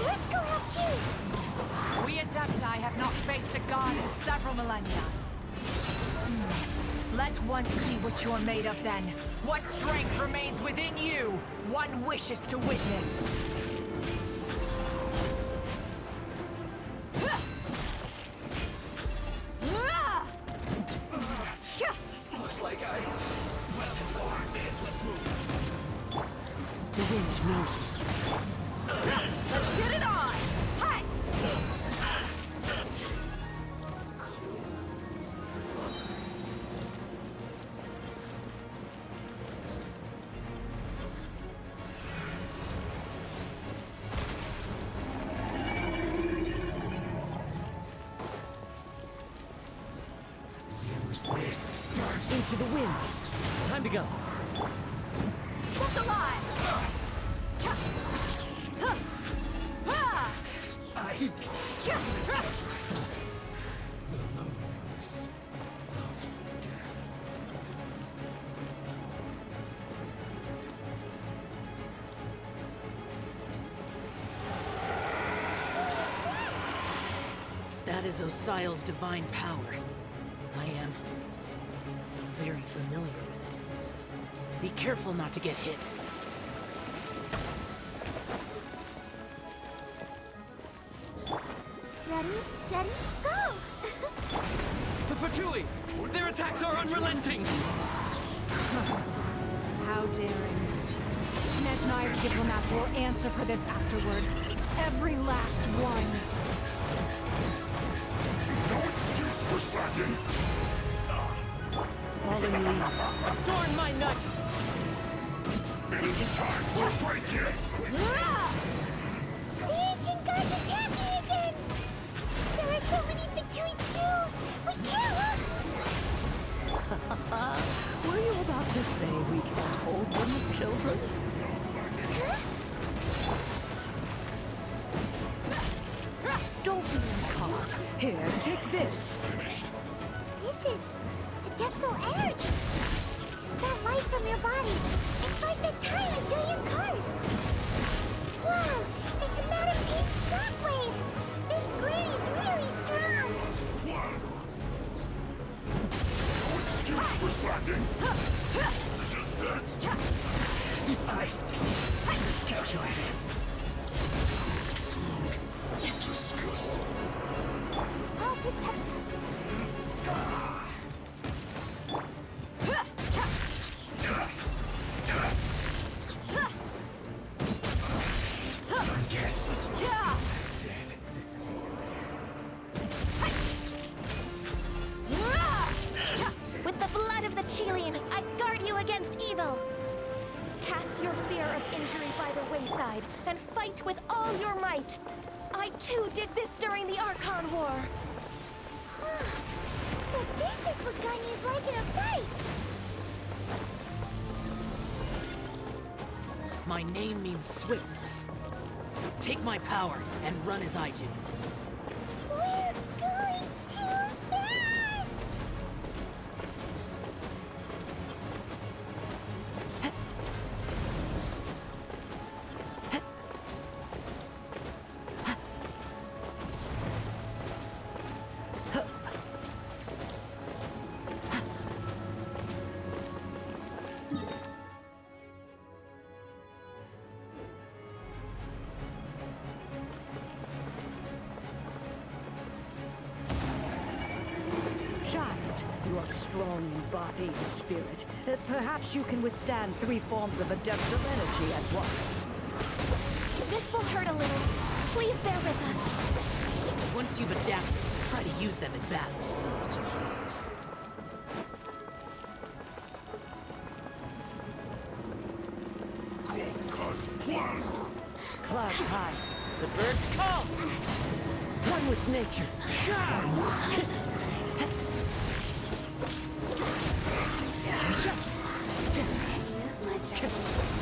Let's go help too! We Adepti have not faced a god in several millennia. Let one see what you're made of then. What strength remains within you, one wishes to witness. Looks like I went too far. Let's move. The wind knows me. Let's get it on! Hi! Use this. Into the wind. Time to go. Get the line! Cha! Huh! Ah! Cha! That is Osial's divine power. I am very familiar with it. Be careful not to get hit. Ready, steady, go! The Fatui! Their attacks are unrelenting! How daring. Snezhnai's diplomats will answer for this afterward. Every last one. No excuse for slacking. Fallen leaves. Adorn my nut! It isn't time for a break yet. The ancient god's attacking again! There are so many Fatui too! We can't Were you about to say we can't hold them with children? Don't lose heart. Here, take this. This is Adeptal energy! That light from your body, it's like the time of Julian Karst! Wow, it's a matter of pink shockwave! This granny's really strong! No excuse for slacking. Descent. I miscalculated. Disgusting. I'll protect us. Yes. This is it. This is it. alien, I guard you against evil. Cast your fear of injury by the wayside and fight with all your might. I too did this during the Archon War. So this is what Ganyu's like in a fight! My name means swiftness. Take my power and run as I do. We're going too fast! Child, you are strong in body and spirit. Perhaps you can withstand 3 forms of adaptive energy at once. This will hurt a little. Please bear with us. Once you've adapted, try to use them in battle. Clouds high, the birds call. One with nature. Use myself.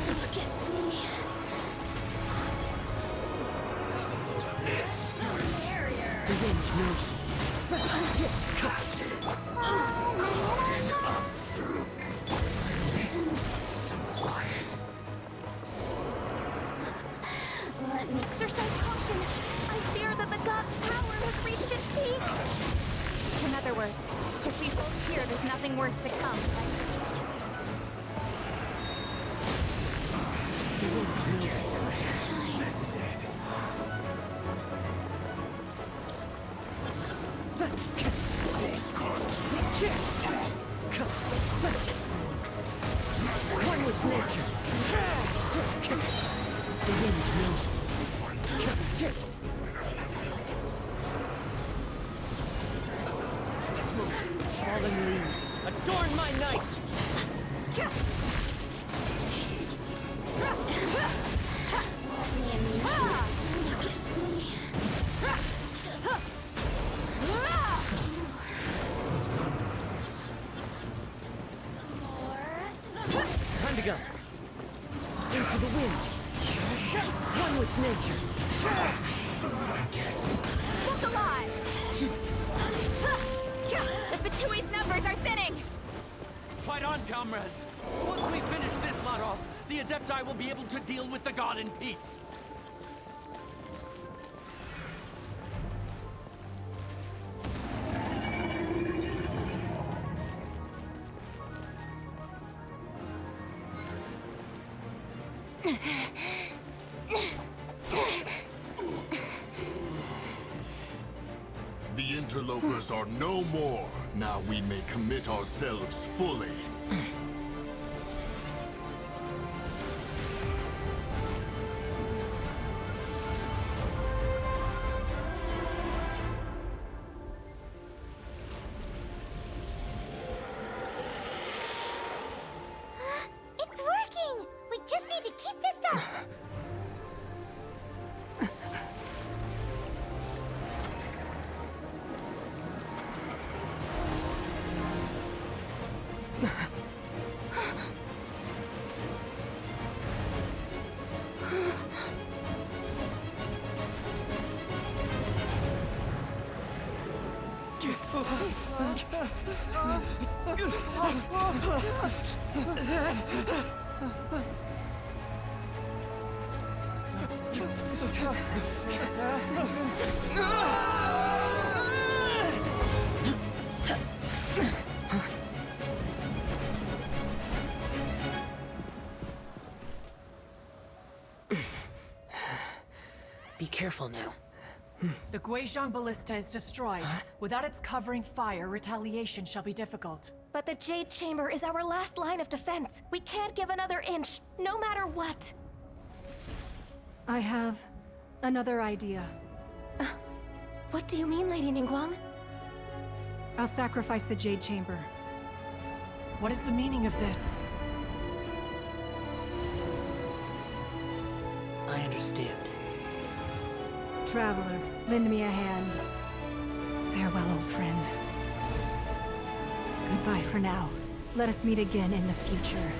Look at me. The wind knows me. Let me Exercise caution. I fear that the god's power has reached its peak. In other words, if we both fear there's nothing worse to come, right? This is it. One with nature. The wind knows me. Let's move. Fallen leaves, adorn my night. Time to go. Into the wind. One with nature. Look alive! The Fatui's numbers are thinning! Fight on, comrades! Once we finish this lot off, the Adepti will be able to deal with the god in peace. The interlopers are no more. Now we may commit ourselves fully. It's working! We just need to keep this up! Be careful now. The Guizhong Ballista is destroyed. Without its covering fire, retaliation shall be difficult. But the Jade Chamber is our last line of defense. We can't give another inch, no matter what. I have another idea. What do you mean, Lady Ningguang? I'll sacrifice the Jade Chamber. What is the meaning of this? I understand. Traveler, lend me a hand. Farewell, old friend. Goodbye for now. Let us meet again in the future.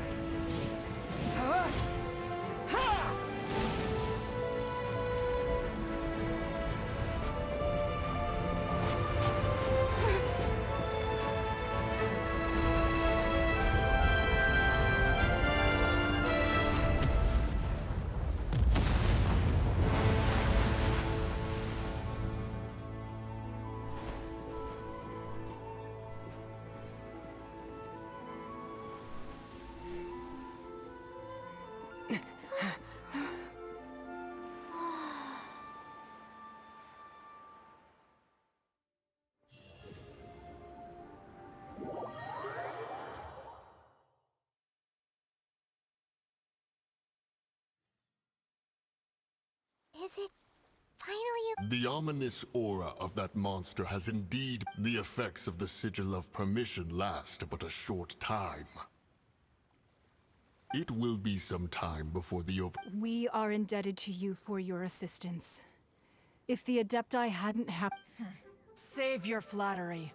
Is it finally The ominous aura of that monster has indeed. The effects of the sigil of permission last but a short time. It will be some time before the We are indebted to you for your assistance. If the Adepti hadn't Save your flattery.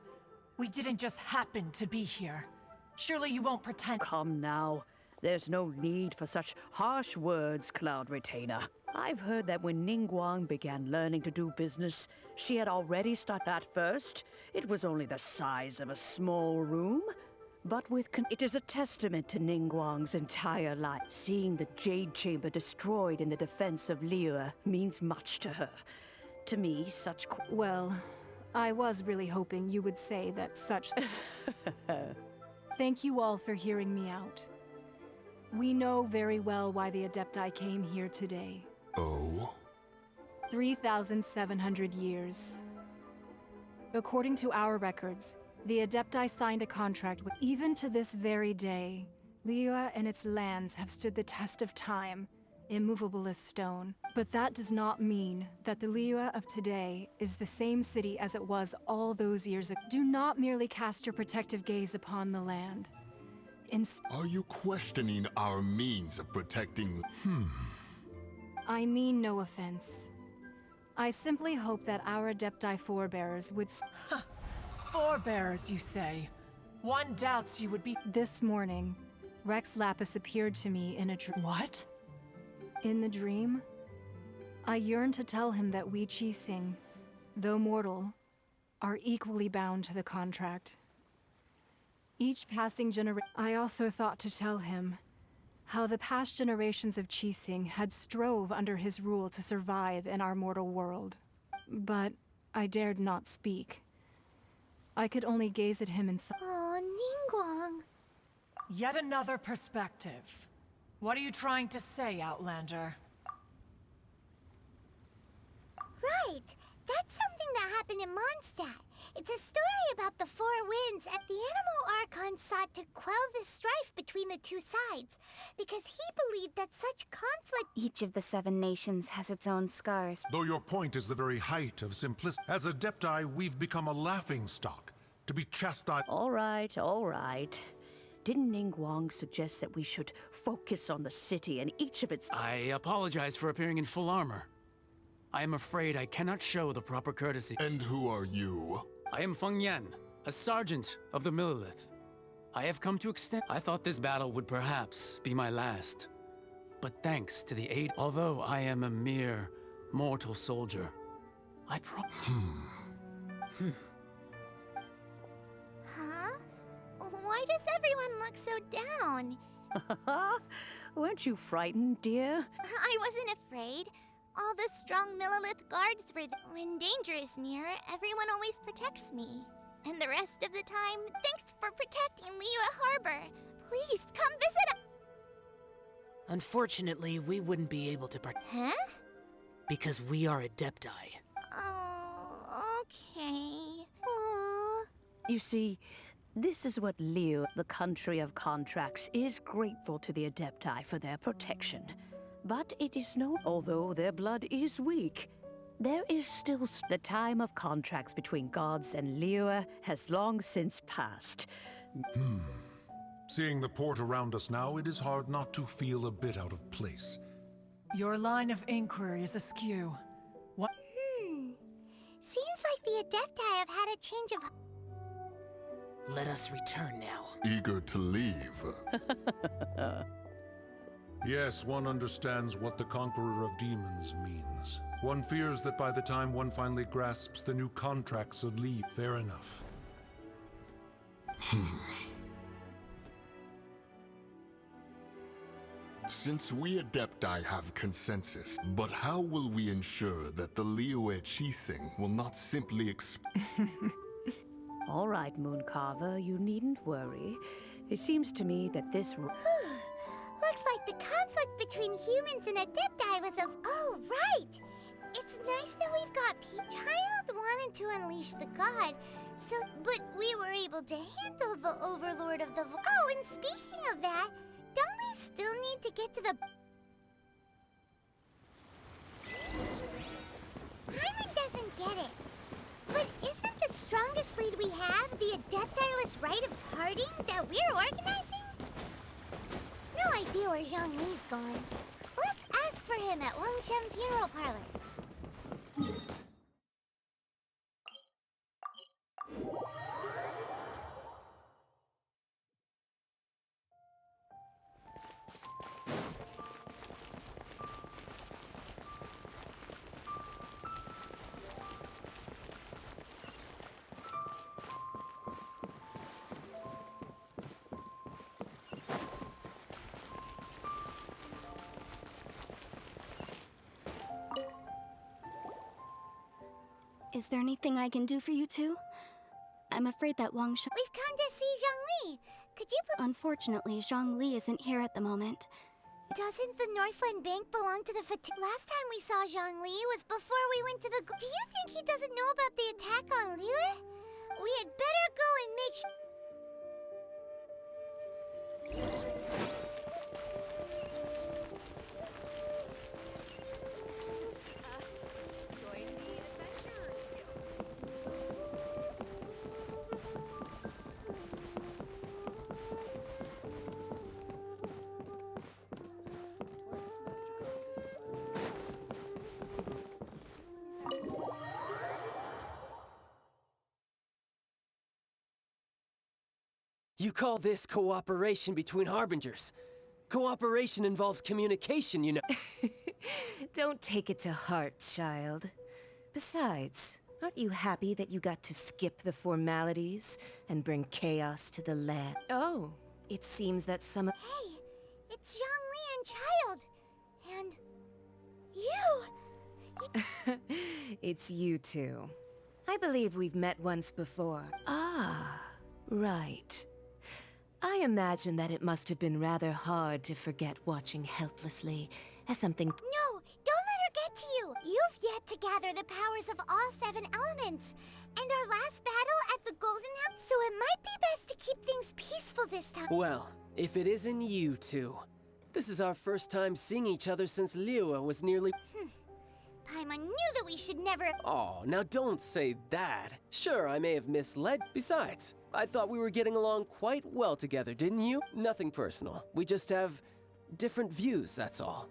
We didn't just happen to be here. Surely you won't pretend. Come now. There's no need for such harsh words, Cloud Retainer. I've heard that when Ningguang began learning to do business, she had already started at first. It was only the size of a small room. But it is a testament to Ningguang's entire life. Seeing the Jade Chamber destroyed in the defense of Liyue means much to her. To me, such... Well, I was really hoping you would say that such... Thank you all for hearing me out. We know very well why the Adepti came here today. Oh? 3,700 years. According to our records, the Adepti signed a contract with... Even to this very day, Liyue and its lands have stood the test of time, immovable as stone. But that does not mean that the Liyue of today is the same city as it was all those years ago. Do not merely cast your protective gaze upon the land. Are you questioning our means of protecting... I mean no offense. I simply hope that our Adepti forebears would... Forebears, you say? One doubts you would be... This morning, Rex Lapis appeared to me in a dream. What? In the dream, I yearned to tell him that we Qixing, though mortal, are equally bound to the contract. Each passing generation... I also thought to tell him how the past generations of Qixing had strove under his rule to survive in our mortal world. But I dared not speak. I could only gaze at him in silence. Oh, Ningguang. Yet another perspective. What are you trying to say, Outlander? Right. That's something that happened in Mondstadt. It's a story about the Four Winds, and the Animal Archon sought to quell the strife between the two sides, because he believed that such conflict... Each of the 7 nations has its own scars. Though your point is the very height of simplicity, as Adepti, we've become a laughingstock, to be chastised... All right, all right. Didn't Ningguang suggest that we should focus on the city and each of its... I apologize for appearing in full armor. I am afraid I cannot show the proper courtesy. And who are you? I am Feng Yan, a sergeant of the Millelith. I have come to extend... I thought this battle would perhaps be my last. But thanks to the aid... Although I am a mere mortal soldier, I Huh? Why does everyone look so down? Weren't you frightened, dear? I wasn't afraid. All the strong Millelith guards were there. When danger is near, everyone always protects me. And the rest of the time, thanks for protecting Liyue Harbor. Please, come visit us. Unfortunately, we wouldn't be able to Huh? because we are Adepti. Oh, okay. Aww. You see, this is what Liyue, the country of contracts, is grateful to the Adepti for their protection. But it is known, although their blood is weak, there is still the time of contracts between gods and Liyue has long since passed. Seeing the port around us now, it is hard not to feel a bit out of place. Your line of inquiry is askew. What? Seems like the Adepti have had a change of... Let us return now. Eager to leave. Yes, one understands what the Conqueror of Demons means. One fears that by the time one finally grasps the new contracts of leave, fair enough. Since we Adepti have consensus, but how will we ensure that the Liyue Qixing will not simply All right, Mooncarver, you needn't worry. It seems to me that this... Looks like the conflict between humans and Adepti was of... Oh, right! It's nice that we've got Child wanted to unleash the god, so... But we were able to handle the Overlord of the... Oh, and speaking of that, don't we still need to get to the... Paimon doesn't get it. But isn't the strongest lead we have the Adepti-less rite of parting that we're organizing? No idea where Zhongli's gone. Let's ask for him at Wangshem Funeral Parlor. Is there anything I can do for you two? I'm afraid that Wang Shan... We've come to see Zhongli. Could you put... Unfortunately, Zhongli isn't here at the moment. Doesn't the Northland Bank belong to the Last time we saw Zhongli was before we went to the... Do you think he doesn't know about the attack on Liyue? We had better go and make You call this cooperation between Harbingers? Cooperation involves communication, you know. Don't take it to heart, child. Besides, aren't you happy that you got to skip the formalities and bring chaos to the land? Oh, it seems that some... Hey, it's Zhongli and Child. And you! It's you two. I believe we've met once before. Ah, right. I imagine that it must have been rather hard to forget watching helplessly as something... No, don't let her get to you! You've yet to gather the powers of all 7 elements. And our last battle at the Golden House, so it might be best to keep things peaceful this time. Well, if it isn't you two. This is our first time seeing each other since Liyue was nearly... Paimon knew that we should never... Oh, now don't say that. Sure, I may have misled. Besides, I thought we were getting along quite well together, didn't you? Nothing personal. We just have different views, that's all.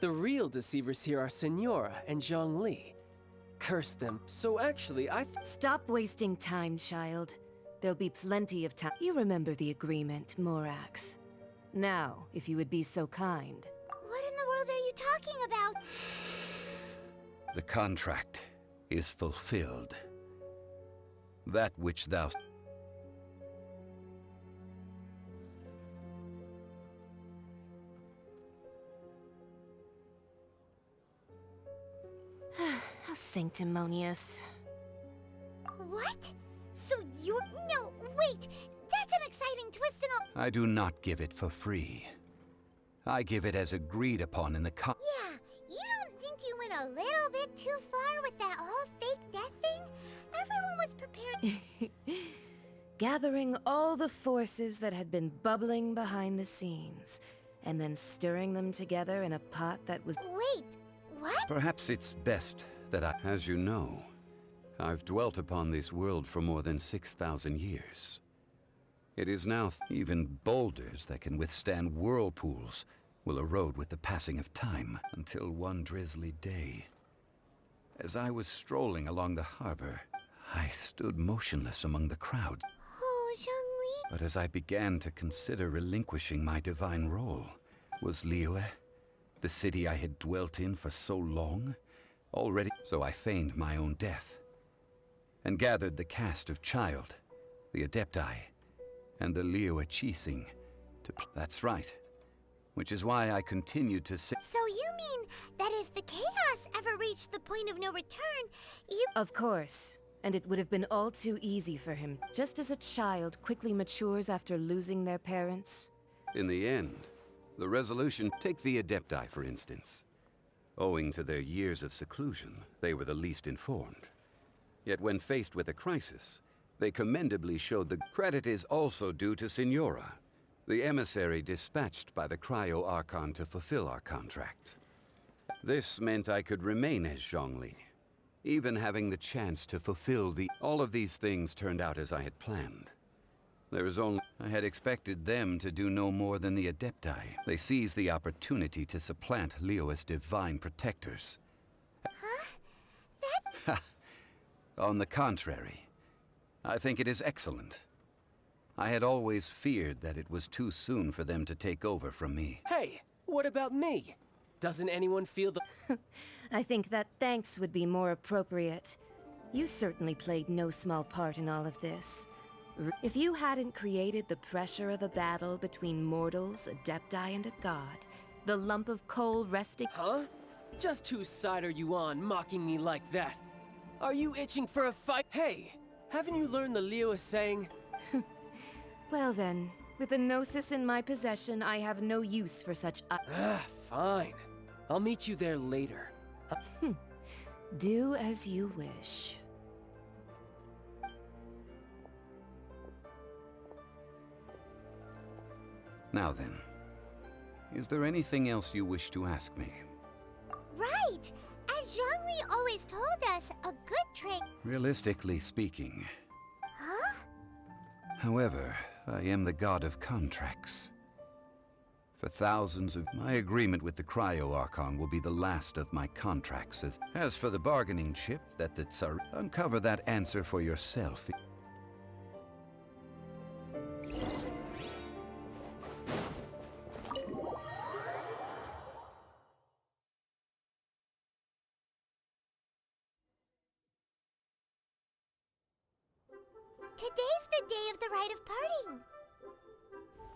The real deceivers here are Senora and Zhongli. Curse them. So actually, Stop wasting time, child. There'll be plenty of time. You remember the agreement, Morax. Now, if you would be so kind. What in the world are you talking about? The contract is fulfilled. That which thou... How sanctimonious. What? So you're... No, wait! That's an exciting twist and all... I do not give it for free. I give it as agreed upon in the Yeah, you don't think you went a little bit too far with that whole fake death thing? Everyone was prepared... Gathering all the forces that had been bubbling behind the scenes, and then stirring them together in a pot that was... Wait, what? Perhaps it's best that as you know, I've dwelt upon this world for more than 6,000 years. It is now even boulders that can withstand whirlpools will erode with the passing of time until one drizzly day. As I was strolling along the harbor, I stood motionless among the crowd. Oh, Zhongli. But as I began to consider relinquishing my divine role, was Liyue, the city I had dwelt in for so long, already? So I feigned my own death, and gathered the cast of Child, the Adepti, and the Liyue Qixing to... That's right. Which is why I continued to say... So you mean that if the chaos ever reached the point of no return, you... Of course. And it would have been all too easy for him, just as a child quickly matures after losing their parents. In the end, the resolution... Take the Adepti, for instance. Owing to their years of seclusion, they were the least informed. Yet when faced with a crisis, they commendably showed the... Credit is also due to Signora, the emissary dispatched by the Cryo Archon to fulfill our contract. This meant I could remain as Zhongli, even having the chance to fulfill the... All of these things turned out as I had planned. There was only... I had expected them to do no more than the Adepti. They seized the opportunity to supplant Liyue as divine protectors. Huh? On the contrary, I think it is excellent. I had always feared that it was too soon for them to take over from me. Hey, what about me? Doesn't anyone feel the... I think that thanks would be more appropriate. You certainly played no small part in all of this. If you hadn't created the pressure of a battle between mortals, Adepti, and a god, the lump of coal resting... Huh? Just whose side are you on, mocking me like that? Are you itching for a fight? Hey, haven't you learned the Liyue saying? Well then, with a gnosis in my possession, I have no use for such... Fine. I'll meet you there later. Do as you wish. Now then, is there anything else you wish to ask me? Right! As Zhongli always told us, a good trick... Realistically speaking. Huh? However, I am the god of contracts. For thousands of... My agreement with the Cryo Archon will be the last of my contracts. As for the bargaining chip that the Tsar... Uncover that answer for yourself. Today's the day of the rite of parting.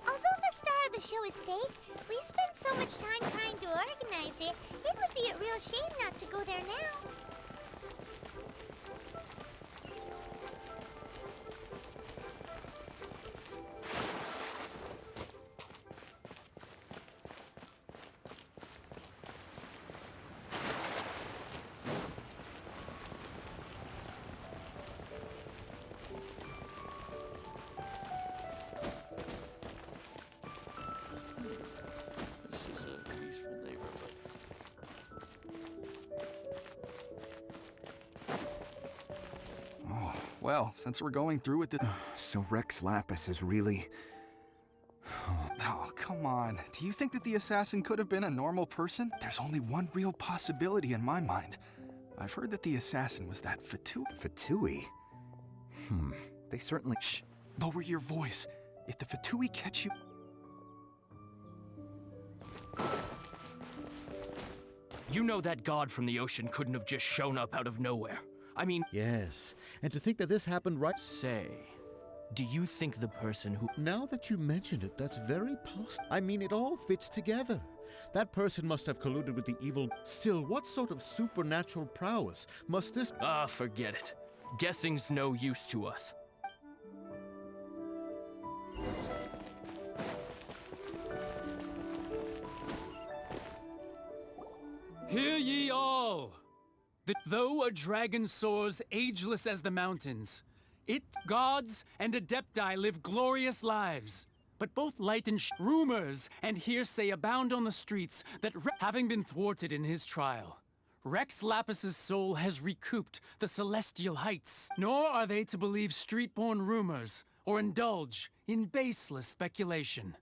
Although the star of the show is fake, we spent so much time trying to organize it, it would be a real shame not to go there now. Well, since we're going through with it... So Rex Lapis is really... Oh, come on. Do you think that the assassin could have been a normal person? There's only one real possibility in my mind. I've heard that the assassin was that Fatui. Fatui? They certainly... Shh! Lower your voice. If the Fatui catch you... You know that god from the ocean couldn't have just shown up out of nowhere. I mean... Yes, and to think that this happened right... Say, do you think the person who... Now that you mention it, that's very possible. I mean, it all fits together. That person must have colluded with the evil... Still, what sort of supernatural prowess must this... Ah, forget it. Guessing's no use to us. Hear ye all! That though a dragon soars ageless as the mountains, it, gods, and Adepti live glorious lives. But both light and rumors and hearsay abound on the streets that having been thwarted in his trial, Rex Lapis's soul has recouped the celestial heights. Nor are they to believe street-born rumors, or indulge in baseless speculation.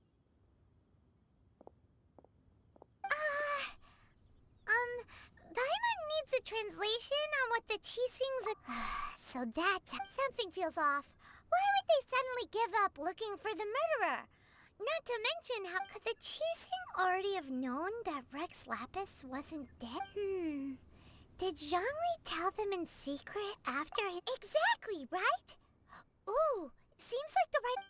Paimon needs a translation on what the Chi sings. So that's something feels off. Why would they suddenly give up looking for the murderer? Not to mention, how could the Chi sing already have known that Rex Lapis wasn't dead? Did Zhongli tell them in secret after it? Exactly, right? Ooh, seems like the right...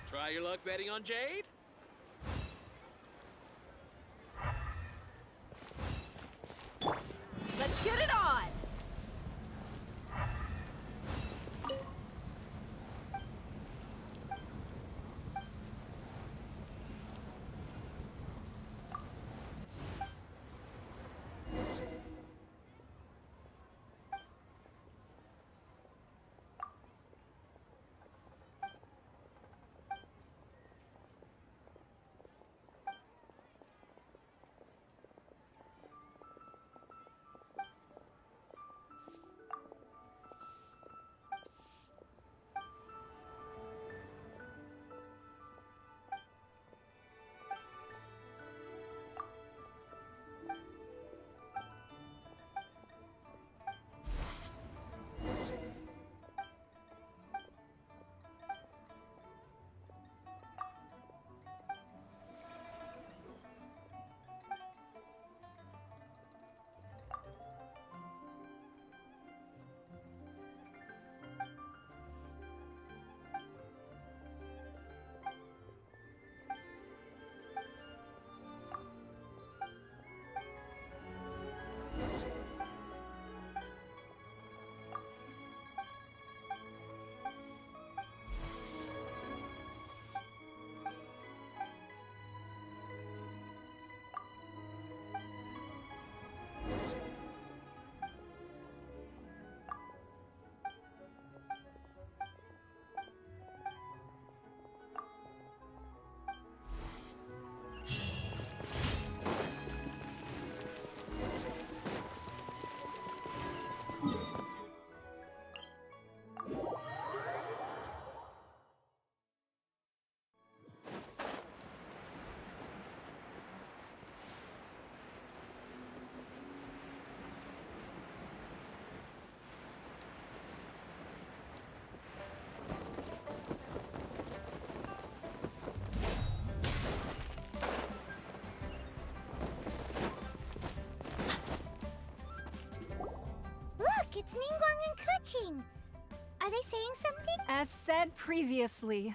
Try your luck betting on Jade? Let's get it on! It's Ningguang and Kuching. Are they saying something? As said previously,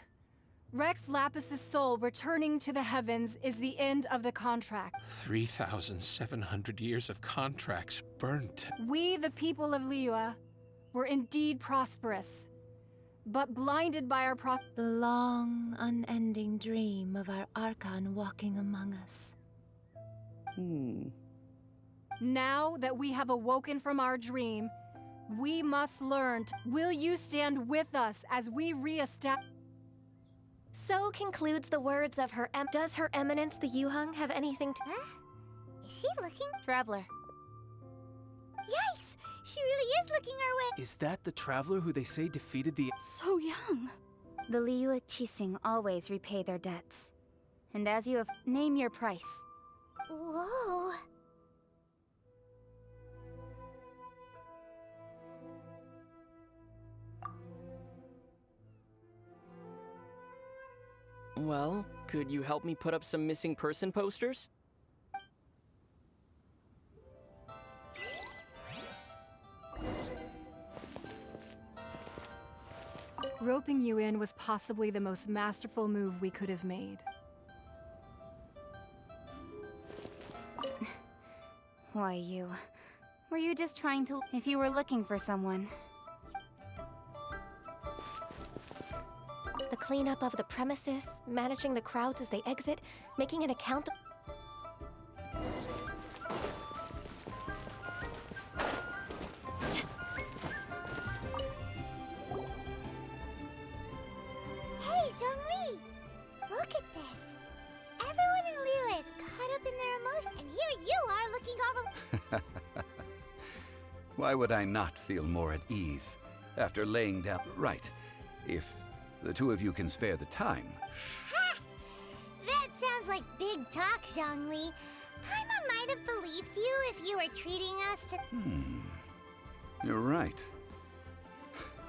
Rex Lapis's soul returning to the heavens is the end of the contract. 3,700 years of contracts burnt. We, the people of Liyue, were indeed prosperous. but blinded by our The long, unending dream of our Archon walking among us. Now that we have awoken from our dream, we must learn. Will you stand with us as we reestablish? So concludes the words of her Does Her Eminence the Yuheng have anything to— Huh? Is she looking? Traveler. Yikes! She really is looking our way. Is that the traveler who they say defeated the... So young. The Liyue Qixing always repay their debts. And as you have... Name your price. Whoa. Well, could you help me put up some missing person posters? Roping you in was possibly the most masterful move we could have made. Why you? Were you just trying to... If you were looking for someone... The cleanup of the premises, managing the crowds as they exit, making an account. Hey, Zhongli! Look at this. Everyone in Liyue is caught up in their emotion, and here you are looking awful. Why would I not feel more at ease after laying down... Right. If the two of you can spare the time. Ha! That sounds like big talk, Zhongli. Paimon might have believed you if you were treating us to... You're right.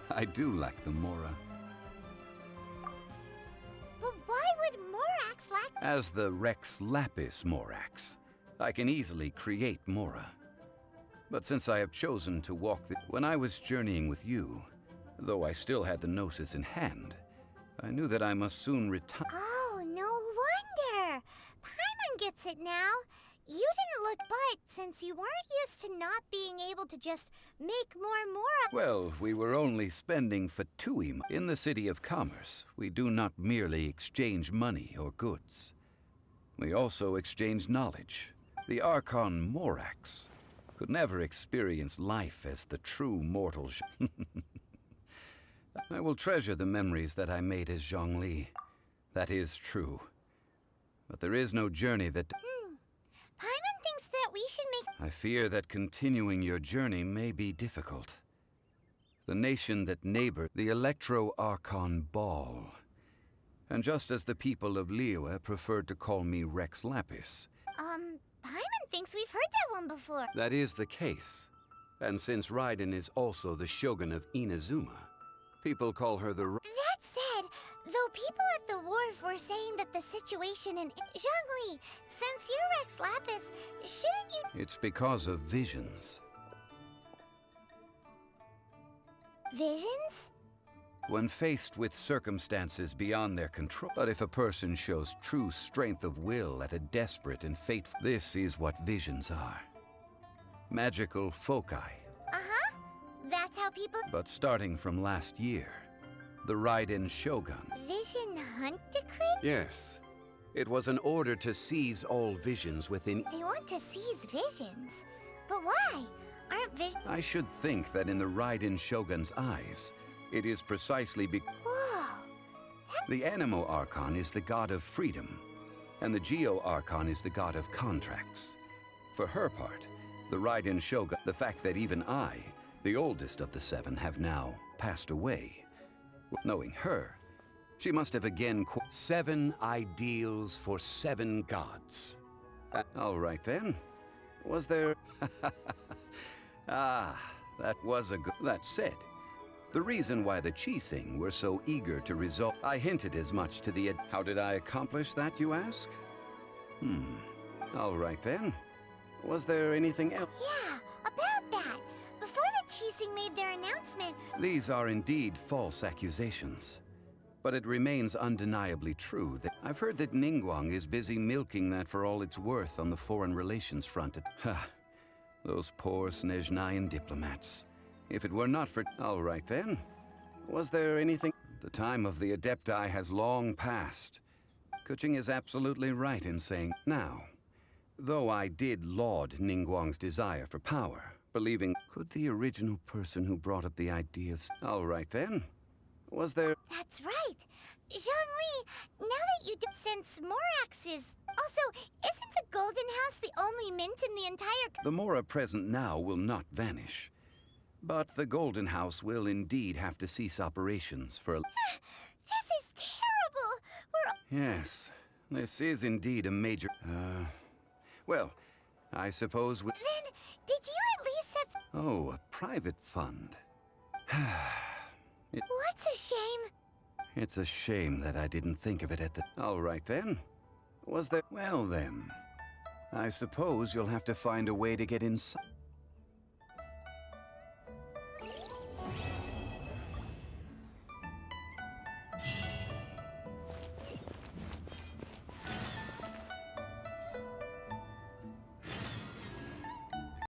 I do lack the Mora. But why would Morax lack... As the Rex Lapis Morax, I can easily create Mora. But since I have chosen to walk when I was journeying with you, though I still had the Gnosis in hand, I knew that I must soon retire. Oh, no wonder. Paimon gets it now. You didn't look, but since you weren't used to not being able to just make more Mora... Well, we were only spending Fatui. In the City of Commerce, we do not merely exchange money or goods. We also exchange knowledge. The Archon Morax could never experience life as the true mortal. I will treasure the memories that I made as Zhongli. That is true. But there is no journey that... Paimon thinks that we should make... I fear that continuing your journey may be difficult. The nation that neighbor the Electro-Archon Ball. And just as the people of Liyue preferred to call me Rex Lapis. Paimon thinks we've heard that one before. That is the case. And since Raiden is also the shogun of Inazuma, people call her the... That said, though people at the wharf were saying that the situation in... Zhongli, since you're Rex Lapis, shouldn't you... It's because of visions. Visions? When faced with circumstances beyond their control. But if a person shows true strength of will at a desperate and fateful... This is what visions are. Magical foci. Uh-huh. That's how people... But starting from last year, the Raiden Shogun... Vision Hunt Decree? Yes. It was an order to seize all visions within... They want to seize visions? But why? Aren't visions... I should think that in the Raiden Shogun's eyes, it is precisely Whoa! The Animo Archon is the god of freedom, and the Geo Archon is the god of contracts. For her part, the Raiden Shogun... The fact that even I, the oldest of the seven, have now passed away. Knowing her, she must have again... 7 ideals for 7 gods. All right then. Was there... Ah, that was a good... That said, the reason why the Qixing were so eager to resolve... I hinted as much to the... How did I accomplish that, you ask? All right then. Was there anything else? Yeah, about that. Before the Qixing made their announcement... These are indeed false accusations. But it remains undeniably true that... I've heard that Ningguang is busy milking that for all it's worth on the foreign relations front. Ha! Those poor Snezhnayan diplomats. If it were not for... All right then. Was there anything? The time of the Adepti has long passed. Kuching is absolutely right in saying, now, though I did laud Ningguang's desire for power, believing, could the original person who brought up the idea of... All right then. Was there... That's right. Zhongli, now that you since Morax is... Also, isn't the Golden House the only mint in the entire... The Mora present now will not vanish. But the Golden House will indeed have to cease operations for... This is terrible! Yes, this is indeed a major... Well, I suppose we... Then, did you at least set... Oh, a private fund. What's a shame? It's a shame that I didn't think of it at the... All right then. Was there... Well then. I suppose you'll have to find a way to get inside.